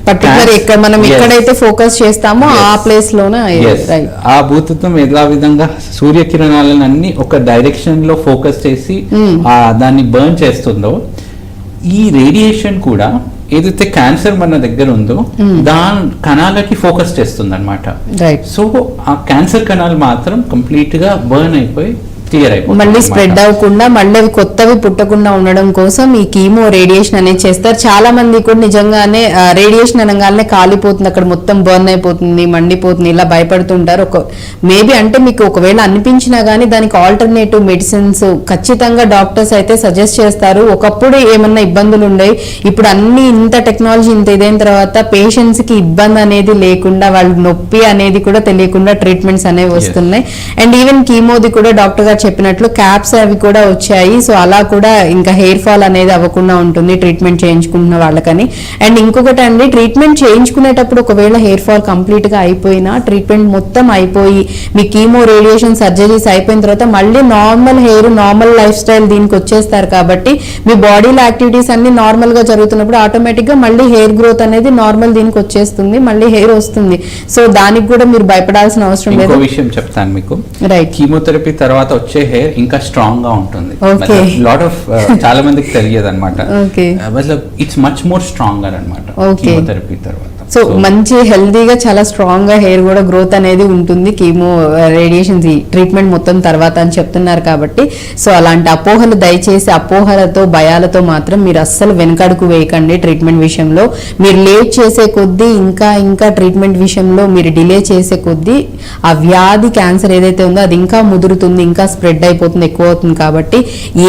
పర్టికులర్ మనం ఎక్కడైతే ఫోకస్ చేస్తామో ఆ ప్లేస్ లోనే ఆ భూతత్వం ఎలా విధంగా సూర్యకిరణాలను అన్ని ఒక డైరెక్షన్ లో ఫోకస్ చేసి దాన్ని బర్న్ చేస్తుందో, ఈ రేడియేషన్ కూడా ఏదైతే క్యాన్సర్ మన దగ్గర ఉందో దాని కణాలకి ఫోకస్ చేస్తుంది అనమాట. సో ఆ క్యాన్సర్ కణాలు మాత్రం కంప్లీట్ గా బర్న్ అయిపోయి మళ్ళీ స్ప్రెడ్ అవ్వకుండా మళ్ళీ అవి కొత్తవి పుట్టకుండా ఉండడం కోసం ఈ కీమో రేడియేషన్ అనేది చేస్తారు. చాలా మంది కూడా నిజంగానే రేడియేషన్ అనగానే కాలిపోతుంది, అక్కడ మొత్తం బర్న్ అయిపోతుంది, మండిపోతుంది, ఇలా భయపడుతుంటారు. మేబీ అంటే మీకు ఒకవేళ అనిపించినా గానీ దానికి ఆల్టర్నేటివ్ మెడిసిన్స్ ఖచ్చితంగా డాక్టర్స్ అయితే సజెస్ట్ చేస్తారు. ఒకప్పుడు ఏమన్నా ఇబ్బందులు ఉండేవి, ఇప్పుడు అన్ని ఇంత టెక్నాలజీ ఇంత ఇదైన తర్వాత పేషెంట్స్ కి ఇబ్బంది అనేది లేకుండా, వాళ్ళకి నొప్పి అనేది కూడా తెలియకుండా ట్రీట్మెంట్స్ అనేవి వస్తున్నాయి. అండ్ ఈవెన్ కీమోది కూడా డాక్టర్ చెప్పినట్లు క్యాప్స్ అవి కూడా వచ్చాయి. సో అలా కూడా ఇంకా హెయిర్ ఫాల్ అనేది అవ్వకుండా ఉంటుంది ట్రీట్మెంట్ చేయించుకుంటున్న వాళ్ళకని. అండ్ ఇంకొకటి అండి, ట్రీట్మెంట్ చేయించుకునేటప్పుడు ఒకవేళ హెయిర్ ఫాల్ కంప్లీట్ గా అయిపోయినా, ట్రీట్మెంట్ మొత్తం అయిపోయి మీ కీమో రేడియేషన్ సర్జరీస్ అయిపోయిన తర్వాత మళ్ళీ normal hair, normal life style దీనికి వచ్చేస్తారు. కాబట్టి మీ బాడీలో యాక్టివిటీస్ అన్ని నార్మల్ గా జరుగుతున్నప్పుడు ఆటోమేటిక్ గా మళ్ళీ హెయిర్ గ్రోత్ అనేది నార్మల్ దీనికి వచ్చేస్తుంది, మళ్ళీ హెయిర్ వస్తుంది. సో దానికి కూడా మీరు భయపడాల్సిన అవసరం లేదు. విషయం చెప్తాను మీకు, రైట్, కీమోథెరపీ తర్వాత వచ్చే హెయిర్ ఇంకా స్ట్రాంగ్ గా ఉంటుంది. లాట్ ఆఫ్ చాలా మందికి తెలియదు అనమాట. ఇట్స్ మచ్ మోర్ స్ట్రాంగర్ అనమాట కీమోథెరపీ తర్వాత. సో మంచి హెల్దీగా చాలా స్ట్రాంగ్ గా హెయిర్ కూడా గ్రోత్ అనేది ఉంటుంది కీమో రేడియేషన్ ట్రీట్మెంట్ మొత్తం తర్వాత అని చెప్తున్నారు. కాబట్టి సో అలాంటి అపోహలు దయచేసి అపోహలతో భయాలతో మాత్రం మీరు అస్సలు వెనకడుకు వేయకండి. ట్రీట్మెంట్ విషయంలో మీరు లేట్ చేసే కొద్దీ ఇంకా ట్రీట్మెంట్ విషయంలో మీరు డిలే చేసే కొద్దీ ఆ వ్యాధి క్యాన్సర్ ఏదైతే ఉందో అది ఇంకా ముదురుతుంది, ఇంకా స్ప్రెడ్ అయిపోతుంది, ఎక్కువ అవుతుంది. కాబట్టి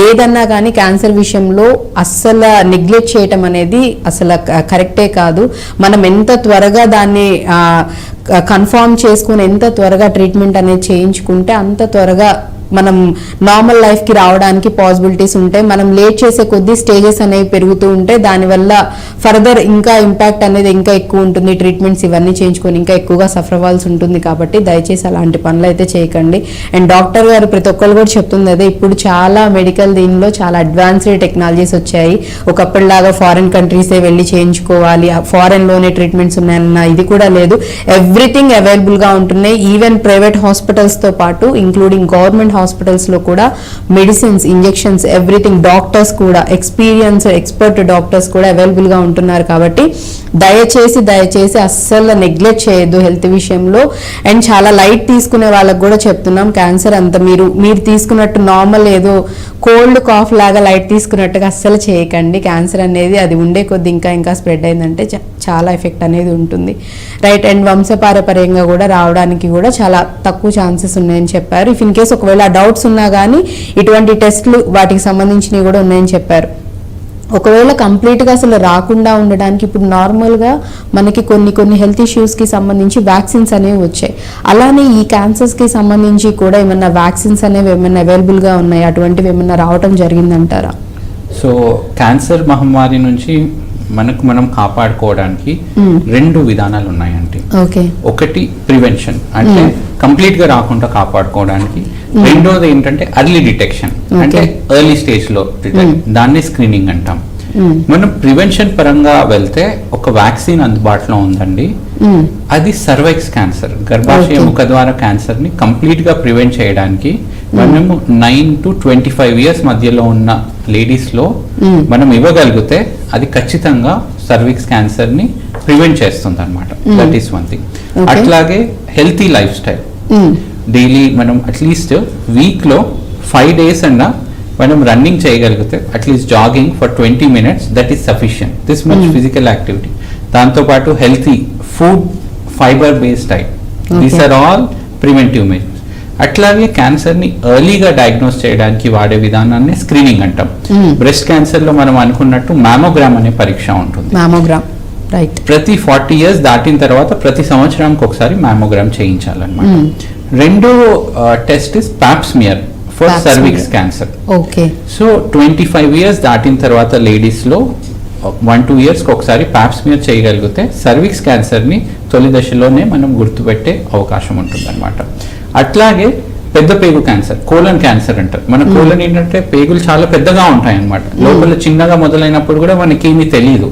ఏదన్నా కానీ క్యాన్సర్ విషయంలో అస్సలు నెగ్లెక్ట్ చేయటం అనేది అసలు కరెక్టే కాదు. మనం ఎంత త్వరగా దాన్ని కన్ఫర్మ్ చేసుకుని ఎంత త్వరగా ట్రీట్మెంట్ అనేది చేయించుకుంటే అంత త్వరగా మనం నార్మల్ లైఫ్కి రావడానికి పాసిబిలిటీస్ ఉంటాయి. మనం లేట్ చేసే కొద్దీ స్టేజెస్ అనేవి పెరుగుతూ ఉంటాయి. దానివల్ల ఫర్దర్ ఇంకా ఇంపాక్ట్ అనేది ఇంకా ఎక్కువ ఉంటుంది. ట్రీట్మెంట్స్ ఇవన్నీ చేయించుకొని ఇంకా ఎక్కువగా సఫర్ అవ్వాల్సి ఉంటుంది. కాబట్టి దయచేసి అలాంటి పనులు అయితే చేయకండి. అండ్ డాక్టర్ గారు ప్రతి ఒక్కరు కూడా చెప్తుంది అదే, ఇప్పుడు చాలా మెడికల్ దీనిలో చాలా అడ్వాన్స్డ్ టెక్నాలజీస్ వచ్చాయి. ఒకప్పటిలాగా ఫారిన్ కంట్రీసే వెళ్ళి చేయించుకోవాలి, ఫారెన్లోనే ట్రీట్మెంట్స్ ఉన్నాయన్న ఇది కూడా లేదు. ఎవ్రీథింగ్ అవైలబుల్గా ఉంటున్నాయి. ఈవెన్ ప్రైవేట్ హాస్పిటల్స్తో పాటు ఇంక్లూడింగ్ గవర్నమెంట్ హాస్పిటల్స్లో కూడా మెడిసిన్స్, ఇంజెక్షన్స్, ఎవ్రీథింగ్, డాక్టర్స్ కూడా ఎక్స్పర్ట్ డాక్టర్స్ కూడా అవైలబుల్గా ఉంటున్నారు. కాబట్టి దయచేసి అస్సలు నెగ్లెక్ట్ చేయొద్దు హెల్త్ విషయంలో. అండ్ చాలా లైట్ తీసుకునే వాళ్ళకి కూడా చెప్తున్నాం, క్యాన్సర్ అంత మీరు తీసుకున్నట్టు నార్మల్ ఏదో కోల్డ్ కాఫ్ లాగా లైట్ తీసుకున్నట్టుగా అస్సలు చేయకండి. క్యాన్సర్ అనేది అది ఉండే కొద్ది ఇంకా స్ప్రెడ్ అయిందంటే చాలా ఎఫెక్ట్ అనేది ఉంటుంది. రైట్. అండ్ వంశపారపర్యంగా కూడా రావడానికి కూడా చాలా తక్కువ ఛాన్సెస్ ఉన్నాయని చెప్పారు. ఇఫ్ ఇన్ కేస్ ఒకవేళ డౌట్స్ ఉన్నా కానీ ఇటువంటి టెస్ట్లు వాటికి సంబంధించినవి కూడా ఉన్నాయని చెప్పారు. ఒకవేళ కంప్లీట్గా అసలు రాకుండా ఉండడానికి ఇప్పుడు నార్మల్గా మనకి కొన్ని హెల్త్ ఇష్యూస్కి సంబంధించి వ్యాక్సిన్స్ అనేవి వచ్చాయి. అలానే ఈ క్యాన్సర్స్కి సంబంధించి కూడా ఏమన్నా వ్యాక్సిన్స్ అనేవి ఏమైనా అవైలబుల్గా ఉన్నాయి, అటువంటివి ఏమన్నా రావటం జరిగిందంటారా? సో క్యాన్సర్ మహమ్మారి నుంచి మనం కాపాడుకోవడానికి రెండు విధానాలు ఉన్నాయండి. ఒకటి ప్రివెన్షన్, అంటే కంప్లీట్ గా రాకుండా కాపాడుకోవడానికి. రెండోది ఏంటంటే ఎర్లీ డిటెక్షన్, అంటే ఎర్లీ స్టేజ్ లో దాన్ని స్క్రీనింగ్ అంటాం. మనం ప్రివెన్షన్ పరంగా వెళ్తే ఒక వ్యాక్సిన్ అందుబాటులో ఉందండి. అది సర్వైక్స్ క్యాన్సర్, గర్భాశయ ముఖద్వార క్యాన్సర్ ని కంప్లీట్ గా ప్రివెంట్ చేయడానికి మనము 9 to 25 years మధ్యలో ఉన్న లేడీస్ లో మనం ఇవ్వగలిగితే అది ఖచ్చితంగా సర్విక్స్ క్యాన్సర్ ని ప్రివెంట్ చేస్తుంది అనమాట. That is one thing. అట్లాగే హెల్తీ లైఫ్ స్టైల్, డైలీ మనం అట్లీస్ట్ వీక్ లో 5 days అన్నా మనం రన్నింగ్ చేయగలిగితే, at least jogging for 20 minutes, that is sufficient. This much physical activity. దాంతోపాటు healthy food, fibre based diet, these are all preventive measures. అట్లాగే cancer ని ఎర్లీగా డయాగ్నోస్ చేయడానికి వాడే విధానాన్ని స్క్రీనింగ్ అంటాం. బ్రెస్ట్ క్యాన్సర్ లో మనం అనుకున్నట్టు మ్యామోగ్రామ్ అనే పరీక్ష ఉంటుంది. ప్రతి 40 years దాటిన తర్వాత ప్రతి సంవత్సరానికి ఒకసారి మ్యామోగ్రామ్ చేయించాలన్నమాట. రెండో test is Pap smear for cervix cancer. So 25 years దాటిన తర్వాత లేడీస్ లో 1-2 years ఒకసారి పాప్స్మియర్ చేయగలిగితే సర్విక్స్ క్యాన్సర్ ని తొలి దశలోనే మనం గుర్తుపెట్టే అవకాశం ఉంటుంది అనమాట. అట్లాగే పెద్ద పేగు క్యాన్సర్, కోలన్ క్యాన్సర్ అంటారు. మన కోలన్ ఏంటంటే పేగులు చాలా పెద్దగా ఉంటాయి అన్నమాట. లోపల చిన్నగా మొదలైనప్పుడు కూడా మనకి ఏమీ తెలియదు.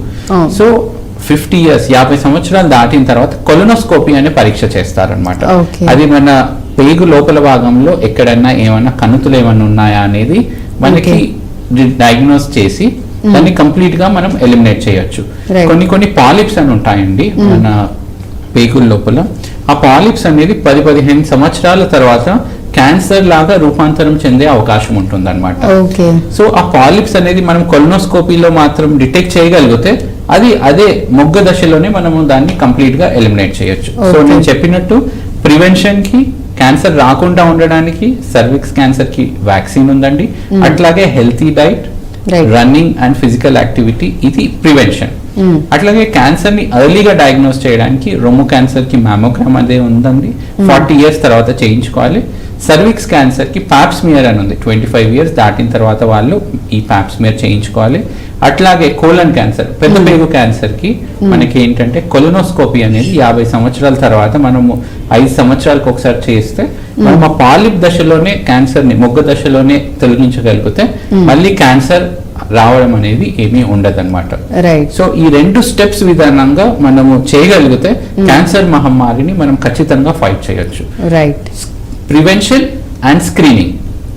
సో 50 years 50 సంవత్సరాలు దాటిన తర్వాత కొలనోస్కోపీ అనే పరీక్ష చేస్తారనమాట. అది మన పేగు లోపల భాగంలో ఎక్కడన్నా ఏమన్నా కణుతులు ఏమన్నా ఉన్నాయా అనేది మనకి డయాగ్నోస్ చేసి దాన్ని కంప్లీట్ గా మనం ఎలిమినేట్ చేయొచ్చు. కొన్ని పాలిప్స్ అని ఉంటాయండి మన పేగుల లోపల. ఆ పాలిప్స్ అనేది 10-15 సంవత్సరాల తర్వాత క్యాన్సర్ లాగా రూపాంతరం చెందే అవకాశం ఉంటుంది అనమాట. సో ఆ పాలిప్స్ అనేది మనం కొలనోస్కోపీలో మాత్రం డిటెక్ట్ చేయగలిగితే అదే మొగ్గ దశలోనే మనము దాన్ని కంప్లీట్ గా ఎలిమినేట్ చేయొచ్చు. సో నేను చెప్పినట్టు ప్రివెన్షన్ కి, క్యాన్సర్ రాకుండా ఉండడానికి సర్విక్స్ క్యాన్సర్ కి వ్యాక్సిన్ ఉందండి. అట్లాగే healthy diet, running and physical activity, ఇది ప్రివెన్షన్. అట్లాగే క్యాన్సర్ ని ఎర్లీగా డయాగ్నోస్ చేయడానికి రొమ్ము క్యాన్సర్ కి మ్యామోగ్రామ్ అదే ఉందండి. 40 years తర్వాత చేయించుకోవాలి. సర్విక్స్ క్యాన్సర్ కి పాప్స్మియర్ అని ఉంది. 25 years దాటిన తర్వాత వాళ్ళు ఈ పాప్స్మియర్ చేయించుకోవాలి. అట్లాగే కోలన్ క్యాన్సర్, పెద్ద పేగు క్యాన్సర్ కి మనకి ఏంటంటే కొలనోస్కోపీ అనేది 50 సంవత్సరాల తర్వాత మనము 5 సంవత్సరాలకు ఒకసారి చేస్తే మనం ఆ పాలిప్ దశలోనే క్యాన్సర్ ని మొగ్గ దశలోనే తొలగించగలిగితే మళ్ళీ క్యాన్సర్ రావడం అనేది ఏమీ ఉండదన్నమాట. సో ఈ 2 steps విధానంగా మనము చేయగలిగితే క్యాన్సర్ మహమ్మారిని మనం ఖచ్చితంగా ఫైట్ చేయొచ్చు. ప్రివెన్షన్ అండ్ స్క్రీనింగ్,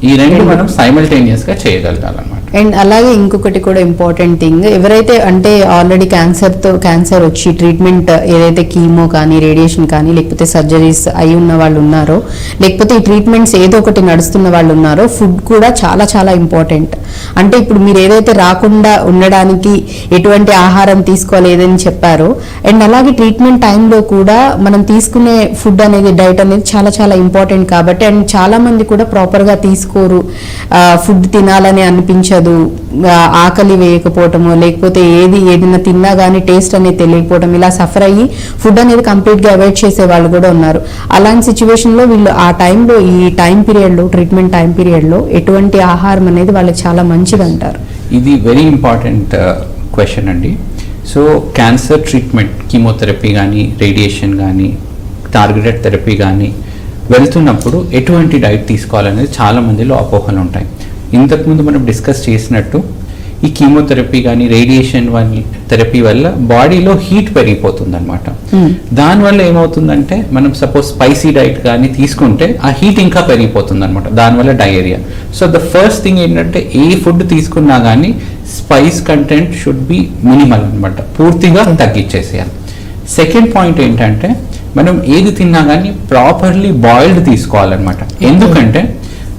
ఈ రెండు మనం సైమల్టేనియస్ గా చేయగలగాలన్నమాట. అండ్ అలాగే ఇంకొకటి కూడా ఇంపార్టెంట్ థింగ్, ఎవరైతే అంటే ఆల్రెడీ క్యాన్సర్ వచ్చి ట్రీట్మెంట్ ఏదైతే కీమో కానీ, రేడియేషన్ కానీ, లేకపోతే సర్జరీస్ అయి ఉన్న వాళ్ళు ఉన్నారో, లేకపోతే ఈ ట్రీట్మెంట్స్ ఏదో ఒకటి నడుస్తున్న వాళ్ళు ఉన్నారో, ఫుడ్ కూడా చాలా చాలా ఇంపార్టెంట్. అంటే ఇప్పుడు మీరు ఏదైతే రాకుండా ఉండడానికి ఎటువంటి ఆహారం తీసుకోవాలి ఏదని చెప్పారో, అండ్ అలాగే ట్రీట్మెంట్ టైంలో కూడా మనం తీసుకునే ఫుడ్ అనేది, డైట్ అనేది చాలా చాలా ఇంపార్టెంట్ కాబట్టి. అండ్ చాలా మంది కూడా ప్రాపర్గా తీసుకోరు, ఫుడ్ తినాలని అనిపించదు, అనిపించదు, ఆకలి వేయకపోవటము, లేకపోతే ఏదైనా తిన్నా కానీ టేస్ట్ అనేది తెలియకపోవడం, ఇలా సఫర్ అయ్యి ఫుడ్ అనేది కంప్లీట్గా అవాయిడ్ చేసే వాళ్ళు కూడా ఉన్నారు. అలాంటి సిచ్యువేషన్లో వీళ్ళు ఆ టైంలో, ఈ టైం పీరియడ్లో, ట్రీట్మెంట్ టైం పీరియడ్లో ఎటువంటి ఆహారం అనేది వాళ్ళకి చాలా మంచిది అంటారు? ఇది వెరీ ఇంపార్టెంట్ క్వశ్చన్ అండి. సో క్యాన్సర్ ట్రీట్మెంట్, కీమోథెరపీ కానీ, రేడియేషన్ కానీ, టార్గెటెడ్ థెరపీ కానీ వెళ్తున్నప్పుడు ఎటువంటి డైట్ తీసుకోవాలనేది చాలా మందిలో అపోహలు ఉంటాయి. ఇంతకుముందు మనం డిస్కస్ చేసినట్టు ఈ కీమోథెరపీ కానీ, రేడియేషన్ థెరపీ వల్ల బాడీలో హీట్ పెరిగిపోతుంది అనమాట. దానివల్ల ఏమవుతుందంటే మనం సపోజ్ స్పైసీ డైట్ కానీ తీసుకుంటే ఆ హీట్ ఇంకా పెరిగిపోతుంది అనమాట, దానివల్ల diarrhoea. So the first thing ఏంటంటే ఏ ఫుడ్ తీసుకున్నా కానీ spice content should be minimal అనమాట, పూర్తిగా తగ్గించేసేయాలి. సెకండ్ పాయింట్ ఏంటంటే మనం ఏది తిన్నా కానీ ప్రాపర్లీ బాయిల్డ్ తీసుకోవాలన్నమాట. ఎందుకంటే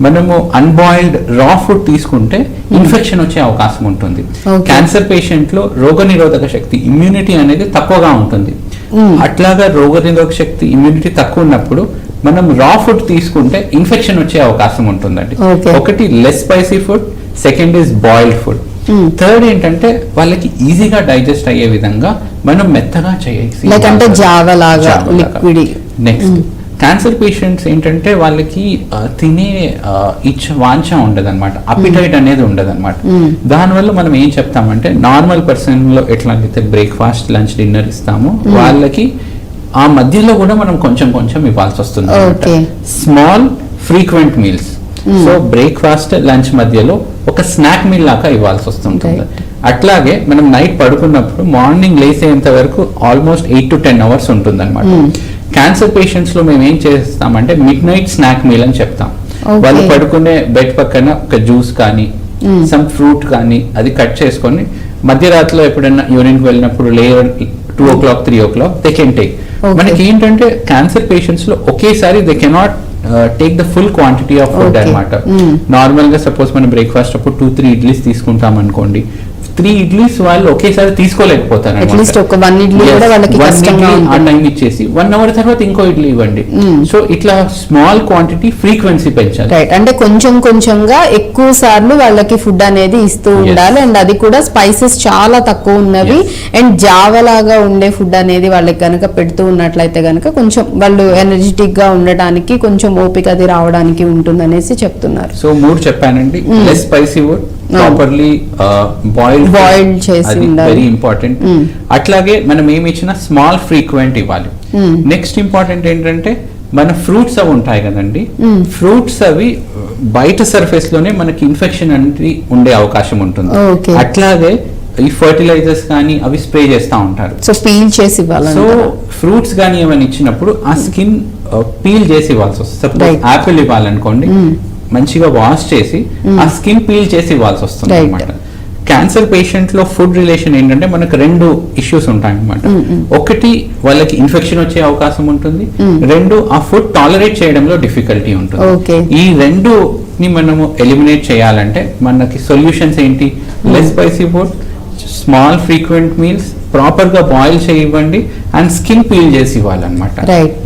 మనము అన్బాయిల్డ్ రా ఫుడ్ తీసుకుంటే ఇన్ఫెక్షన్ వచ్చే అవకాశం ఉంటుంది. క్యాన్సర్ పేషెంట్ లో రోగనిరోధక శక్తి, ఇమ్యూనిటీ అనేది తక్కువగా ఉంటుంది. అట్లాగా రోగనిరోధక శక్తి, ఇమ్యూనిటీ తక్కువ ఉన్నప్పుడు మనం రా ఫుడ్ తీసుకుంటే ఇన్ఫెక్షన్ వచ్చే అవకాశం ఉంటుందండి. ఒకటి less spicy food, second is boiled food. Third ఏంటంటే వాళ్ళకి ఈజీగా డైజెస్ట్ అయ్యే విధంగా మనం మెత్తగా చేయాలి. నెక్స్ట్ క్యాన్సర్ పేషెంట్స్ ఏంటంటే వాళ్ళకి తినే వాంఛ ఉండదు అనమాట, అపిటైట్ అనేది ఉండదు అనమాట. దానివల్ల మనం ఏం చెప్తామంటే నార్మల్ పర్సన్ లో ఎట్లా అయితే బ్రేక్ఫాస్ట్, లంచ్, డిన్నర్ ఇస్తామో వాళ్ళకి ఆ మధ్యలో కూడా మనం కొంచెం కొంచెం ఇవ్వాల్సి వస్తుంది. Small frequent meals. So breakfast, lunch మధ్యలో ఒక స్నాక్ మీల్ లాగా ఇవ్వాల్సి వస్తుంటుంది. అట్లాగే మనం నైట్ పడుకున్నప్పుడు మార్నింగ్ లేసేంత వరకు ఆల్మోస్ట్ 8 to 10 hours ఉంటుంది అనమాట. క్యాన్సర్ పేషెంట్స్ లో మేము ఏం చేస్తామంటే మిడ్ నైట్ స్నాక్ మీల్ అని చెప్తాం. వాళ్ళు పడుకునే బెడ్ పక్కన ఒక జ్యూస్ కానీ, సమ్ ఫ్రూట్ కానీ అది కట్ చేసుకొని మధ్యరాత్రిలో ఎప్పుడైనా యూరిన్ వెళ్ళినప్పుడు 2 o'clock 3 o'clock they can take. మనకి ఏంటంటే క్యాన్సర్ పేషెంట్స్ లో ఒకేసారి they cannot take the full quantity of food అనమాట. నార్మల్ గా సపోజ్ మనం బ్రేక్ఫాస్ట్ అప్పుడు 2-3 ఇడ్లీస్ తీసుకుంటాం అనుకోండి, 3 ఇడ్లీస్ వాళ్ళు ఒకేసారి తీసుకోలేకపోతారు. ఆ టైం ఇచ్చేసి 1 hour తర్వాత ఇంకో ఇడ్లీ ఇవ్వండి. సో ఇట్లా స్మాల్ క్వాంటిటీ, ఫ్రీక్వెన్సీ పెంచాలి. అంటే కొంచెం కొంచెంగా ఎక్కువ సార్లు వాళ్ళకి ఫుడ్ అనేది ఇస్తూ ఉండాలి. అండ్ అది కూడా స్పైసెస్ చాలా తక్కువ ఉన్నవి అండ్ జావలాగా ఉండే ఫుడ్ అనేది వాళ్ళకి కనుక పెడుతూ ఉన్నట్లయితే కనుక కొంచెం వాళ్ళు ఎనర్జెటిక్ గా ఉండడానికి, కొంచెం ఓపిక అది రావడానికి ఉంటుంది అనేసి చెప్తున్నారు. సో 3 చెప్పానండి. Less spicy food, properly boiled చేసి వెరీ ఇంపార్టెంట్. అట్లాగే మనం ఏమి ఇచ్చినా స్మాల్ ఫ్రీక్వెంట్ ఇవ్వాలి. నెక్స్ట్ ఇంపార్టెంట్ ఏంటంటే మన ఫ్రూట్స్ అవి ఉంటాయి కదండి, ఫ్రూట్స్ అవి బయట సర్ఫేస్ లోనే మనకి ఇన్ఫెక్షన్ అనేది ఉండే అవకాశం ఉంటుంది. అట్లాగే ఈ ఫర్టిలైజర్స్ కానీ అవి స్ప్రే చేస్తూ ఉంటారు. సో పీల్ చేసి ఇవ్వాలి. సో ఫ్రూట్స్ కానీ ఏమైనా ఇచ్చినప్పుడు ఆ స్కిన్ పీల్ చేసి ఇవ్వాల్సి వస్తుంది. సపోజ్ యాపిల్ ఇవ్వాలనుకోండి, మంచిగా వాష్ చేసి ఆ స్కిన్ పీల్ చేసి ఇవ్వాల్సి వస్తుంది అనమాట. క్యాన్సర్ పేషెంట్ లో ఫుడ్ రిలేషన్ ఏంటంటే మనకు 2 ఇష్యూస్ ఉంటాయి అనమాట. ఒకటి వాళ్ళకి ఇన్ఫెక్షన్ వచ్చే అవకాశం ఉంటుంది, 2 ఆ ఫుడ్ టాలరేట్ చేయడంలో డిఫికల్టీ ఉంటుంది. ఈ 2ని మనము ఎలిమినేట్ చేయాలంటే మనకి సొల్యూషన్స్ ఏంటి? Less spicy food, small frequent meals, proper గా బాయిల్ చేయివ్వండి అండ్ స్కిన్ పీల్ చేసి ఇవ్వాలన్నమాట.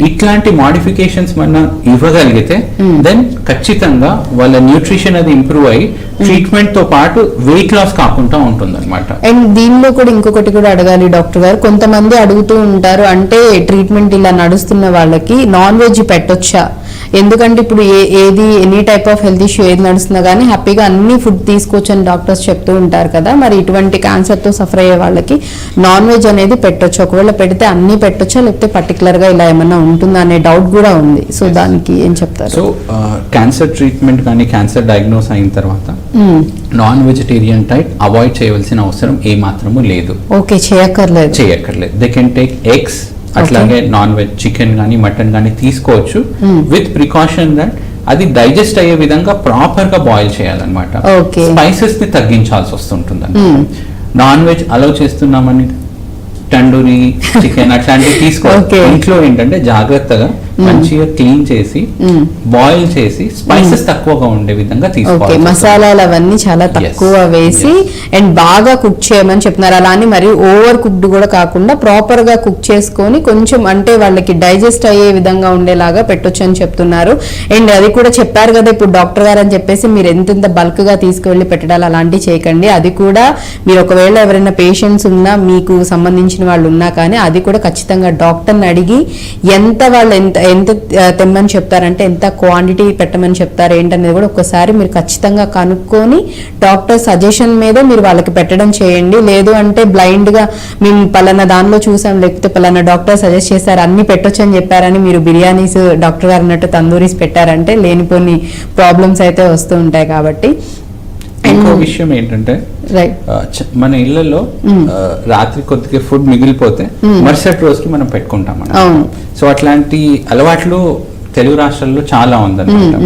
ఇట్లాంటి మాడిఫికేషన్స్ మనం ఇవ్వగలిగితే దెన్ ఖచ్చితంగా వాళ్ళ న్యూట్రిషన్ అది ఇంప్రూవ్ అయ్యి ట్రీట్మెంట్ తో పాటు వెయిట్ లాస్ కాకుండా ఉంటుంది అనమాట. అండ్ దీనిలో కూడా ఇంకొకటి కూడా అడగాలి డాక్టర్ గారు, కొంతమంది అడుగుతూ ఉంటారు, అంటే ట్రీట్మెంట్ ఇలా నడుస్తున్న వాళ్ళకి నాన్ వెజ్ పెట్టొచ్చా? ఎందుకంటే ఇప్పుడు ఏది any type of health issue ఏది నడుస్తున్నా కానీ హ్యాపీగా అన్ని ఫుడ్ తీసుకోవచ్చు అని డాక్టర్స్ చెప్తూ ఉంటారు కదా. మరి ఇటువంటి క్యాన్సర్ తో సఫర్ అయ్యే వాళ్ళకి నాన్ వెజ్ అనేది పెట్టొచ్చు, ఒకవేళ పెడితే అన్ని పెట్టొచ్చా, లేకపోతే పర్టికులర్ గా ఇలా ఏమన్నా ఉంటుందా అనే డౌట్ కూడా ఉంది. సో దానికి ఏం చెప్తారు? సో క్యాన్సర్ ట్రీట్మెంట్ కానీ క్యాన్సర్ డయాగ్నోస్ అయిన తర్వాత నాన్ వెజిటేరియన్ డైట్ అవాయిడ్ చేయవలసిన అవసరం ఏ మాత్రము లేదు. ఓకే, చేయక్కర్లేదు. దే కెన్ టేక్ ఎగ్స్, అట్లాగే నాన్ వెజ్ చికెన్ కానీ మటన్ కానీ తీసుకోవచ్చు విత్ ప్రికాషన్ దట్ అది డైజెస్ట్ అయ్యే విధంగా ప్రాపర్ గా బాయిల్ చేయాలన్నమాట. స్పైసెస్ ని తగ్గించాల్సి వస్తుంటుంది. నాన్ వెజ్ అలౌ చేస్తున్నామని టండూరి చికెన్ అట్లాంటివి తీసుకోవచ్చు. ఇంట్లో ఏంటంటే జాగ్రత్తగా మంచిగా క్లీన్ చేసి బాయిల్ చేసి స్పైసెస్ తక్కువగా ఉండే విధంగా ఓకే, తీసుకోవాలి. మసాలాలు అవన్నీ చాలా తక్కువ వేసి అండ్ బాగా కుక్ చేయమని చెప్తున్నారు. అలా అని మరి ఓవర్ కుక్డ్ కూడా కాకుండా ప్రాపర్ గా కుక్ చేసుకొని కొంచెం అంటే వాళ్ళకి డైజెస్ట్ అయ్యే విధంగా ఉండేలాగా పెట్టొచ్చు అని చెప్తున్నారు. అండ్ అది కూడా చెప్పారు కదా, ఇప్పుడు డాక్టర్ గారు అని చెప్పేసి మీరు ఎంత బల్క్ గా తీసుకువెళ్ళి పెట్టడాలు అలాంటివి చేయకండి. అది కూడా మీరు ఒకవేళ ఎవరైనా పేషెంట్స్ ఉన్నా, మీకు సంబంధించిన వాళ్ళు ఉన్నా కానీ అది కూడా ఖచ్చితంగా డాక్టర్ని అడిగి వాళ్ళు ఎంత తెమ్మని చెప్తారంటే ఎంత క్వాంటిటీ పెట్టమని చెప్తారు ఏంటనేది కూడా ఒక్కసారి మీరు ఖచ్చితంగా కనుక్కొని డాక్టర్ సజెషన్ మీద మీరు వాళ్ళకి పెట్టడం చేయండి. లేదు అంటే బ్లైండ్ గా మేము పలానా దానిలో చూసాం, లేకపోతే పలానా డాక్టర్ సజెస్ట్ చేశారు అన్ని పెట్టొచ్చు అని చెప్పారని మీరు బిర్యానీస్ డాక్టర్ గారు అన్నట్టు తందూరీస్ పెట్టారంటే లేనిపోని ప్రాబ్లమ్స్ అయితే వస్తూ ఉంటాయి. కాబట్టి ఇంకో విషయం ఏంటంటే మన ఇళ్లలో రాత్రి కొద్దిగా ఫుడ్ మిగిలిపోతే మరుసటి రోజుకి మనం పెట్టుకుంటాం. సో అట్లాంటి అలవాట్లు తెలుగు రాష్ట్రాల్లో చాలా ఉందన్నమాట.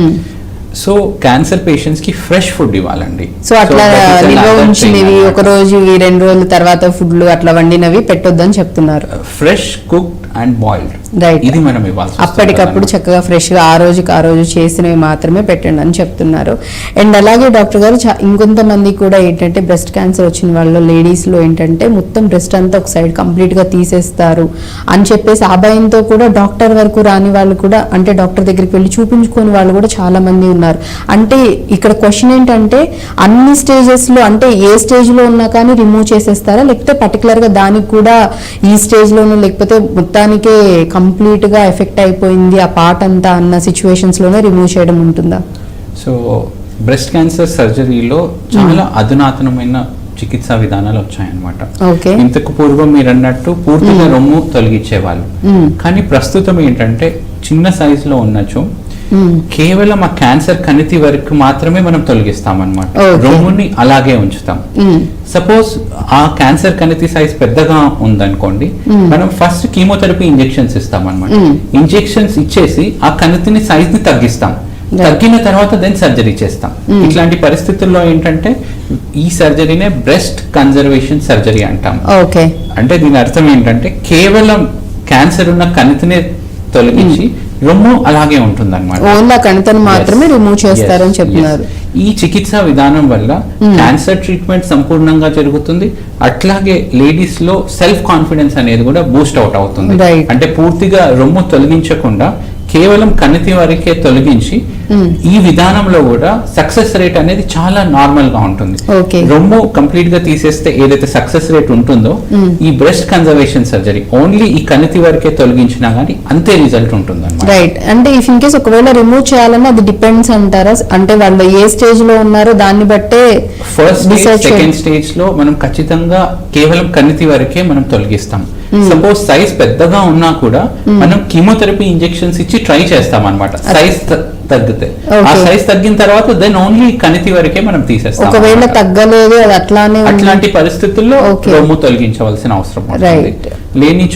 సో క్యాన్సర్ పేషెంట్స్ కి ఫ్రెష్ ఫుడ్ ఇవ్వాలండి. సో అట్లా నిల్వ ఉంచినవి ఒక రోజు 2 రోజుల తర్వాత ఫుడ్లు అట్లా వండినవి పెట్టొద్దని చెప్తున్నారు. Fresh cooked and boiled, right, ఇది మనం ఇవ్వాలి. అప్పటికప్పుడు చక్కగా ఫ్రెష్ గా ఆ రోజు చేసినవి మాత్రమే పెట్టండి అని చెప్తున్నారు. అండ్ అలాగే డాక్టర్ గారు ఇంకొంతమంది కూడా ఏంటంటే బ్రెస్ట్ క్యాన్సర్ వచ్చిన వాళ్ళు లేడీస్ లో ఏంటంటే మొత్తం బ్రెస్ట్ అంతా ఒక సైడ్ కంప్లీట్ గా తీసేస్తారు అని చెప్పేసి ఆ భయంతో కూడా డాక్టర్ వరకు రాని వాళ్ళు కూడా, అంటే డాక్టర్ దగ్గరికి వెళ్ళి చూపించుకునే వాళ్ళు కూడా చాలా మంది ఉన్నారు. అంటే ఇక్కడ క్వశ్చన్ ఏంటంటే అన్ని స్టేజెస్ లో, అంటే ఏ స్టేజ్ లో ఉన్నా కానీ రిమూవ్ చేసేస్తారా, లేకపోతే పర్టికులర్ గా దానికి కూడా ఈ స్టేజ్ లోనూ, లేకపోతే మొత్తానికే కంప్లీట్ గా ఎఫెక్ట్ అయిపోయింది ఆ పార్ట్ అంతా అన్న సిచ్యువేషన్స్ లోనే రిమూవ్ చేయడం ఉంటుందా? సో బ్రెస్ట్ క్యాన్సర్ సర్జరీలో చాలా అధునాతనమైన చికిత్సా విధానాలు వచ్చాయన్నమాట. ఇంతకు పూర్వం మీరు అన్నట్టు పూర్తిగా రొమ్ము తొలగించేవాళ్ళు, కానీ ప్రస్తుతం ఏంటంటే చిన్న సైజులో ఉన్నచో కేవలం ఆ క్యాన్సర్ కణితి వరకు మాత్రమే మనం తొలగిస్తాం అన్నమాట. రొమ్ముని అలాగే ఉంచుతాం. సపోజ్ ఆ క్యాన్సర్ కణితి సైజ్ పెద్దగా ఉందనుకోండి, మనం ఫస్ట్ కీమోథెరపీ ఇంజెక్షన్స్ ఇస్తాం అన్నమాట. ఇంజెక్షన్స్ ఇచ్చేసి ఆ కణితిని సైజ్ ని తగ్గిస్తాం. తగ్గిన తర్వాత దెన్ సర్జరీ చేస్తాం. ఇట్లాంటి పరిస్థితుల్లో ఏంటంటే ఈ సర్జరీనే బ్రెస్ట్ కన్జర్వేషన్ సర్జరీ అంటాం. అంటే దీని అర్థం ఏంటంటే కేవలం క్యాన్సర్ ఉన్న కణితిని తొలగించి రొమ్ము అలాగే ఉంటుంది అనమాట. ఓన్లీ కణితను మాత్రమే రిమూవ్ చేస్తారని చెప్తున్నారు. ఈ చికిత్సా విధానం వల్ల క్యాన్సర్ ట్రీట్మెంట్ సంపూర్ణంగా జరుగుతుంది. అట్లాగే లేడీస్ లో సెల్ఫ్ కాన్ఫిడెన్స్ అనేది కూడా బూస్ట్ అవుట్ అవుతుంది. అంటే పూర్తిగా రొమ్ము తొలగించకుండా కేవలం కణితి వరకే తొలగించి ఈ విధానంలో కూడా సక్సెస్ రేట్ అనేది చాలా నార్మల్ గా ఉంటుంది. రొమ్ము కంప్లీట్ గా తీసేస్తే ఏదైతే సక్సెస్ రేట్ ఉంటుందో ఈ బ్రెస్ట్ కన్జర్వేషన్ సర్జరీ ఓన్లీ ఈ కణితి వరకే తొలగించినా గానీ అంతే రిజల్ట్ ఉంటుంది అన్నమాట. రైట్, అంటే ఇఫ్ ఇన్ కేస్ ఒకవేళ రిమూవ్ చేయాలన్నా అది డిపెండ్స్ అంటారా? అంటే వాళ్ళు ఏ స్టేజ్ లో ఉన్నారో దాన్ని బట్టే ఫస్ట్ స్టేజ్, సెకండ్ స్టేజ్ లో మనం ఖచ్చితంగా కేవలం కణితి వరకే మనం తొలగిస్తాం. సపోజ్ సైజ్ పెద్దగా ఉన్నా కూడా మనం కీమోథెరపీ ఇంజెక్షన్స్ ఇచ్చి ట్రై చేస్తాం అన్నమాట. సైజ్ తగ్గితే ఆ సైజ్ తగ్గిన తర్వాత దెన్ ఓన్లీ కణితి వరకే మనం తీసేస్తాం. ఒకవేళ తగ్గలేదు అది అట్లానే, అట్లాంటి పరిస్థితుల్లో రొమ్ము తొలగించవలసిన అవసరం లేని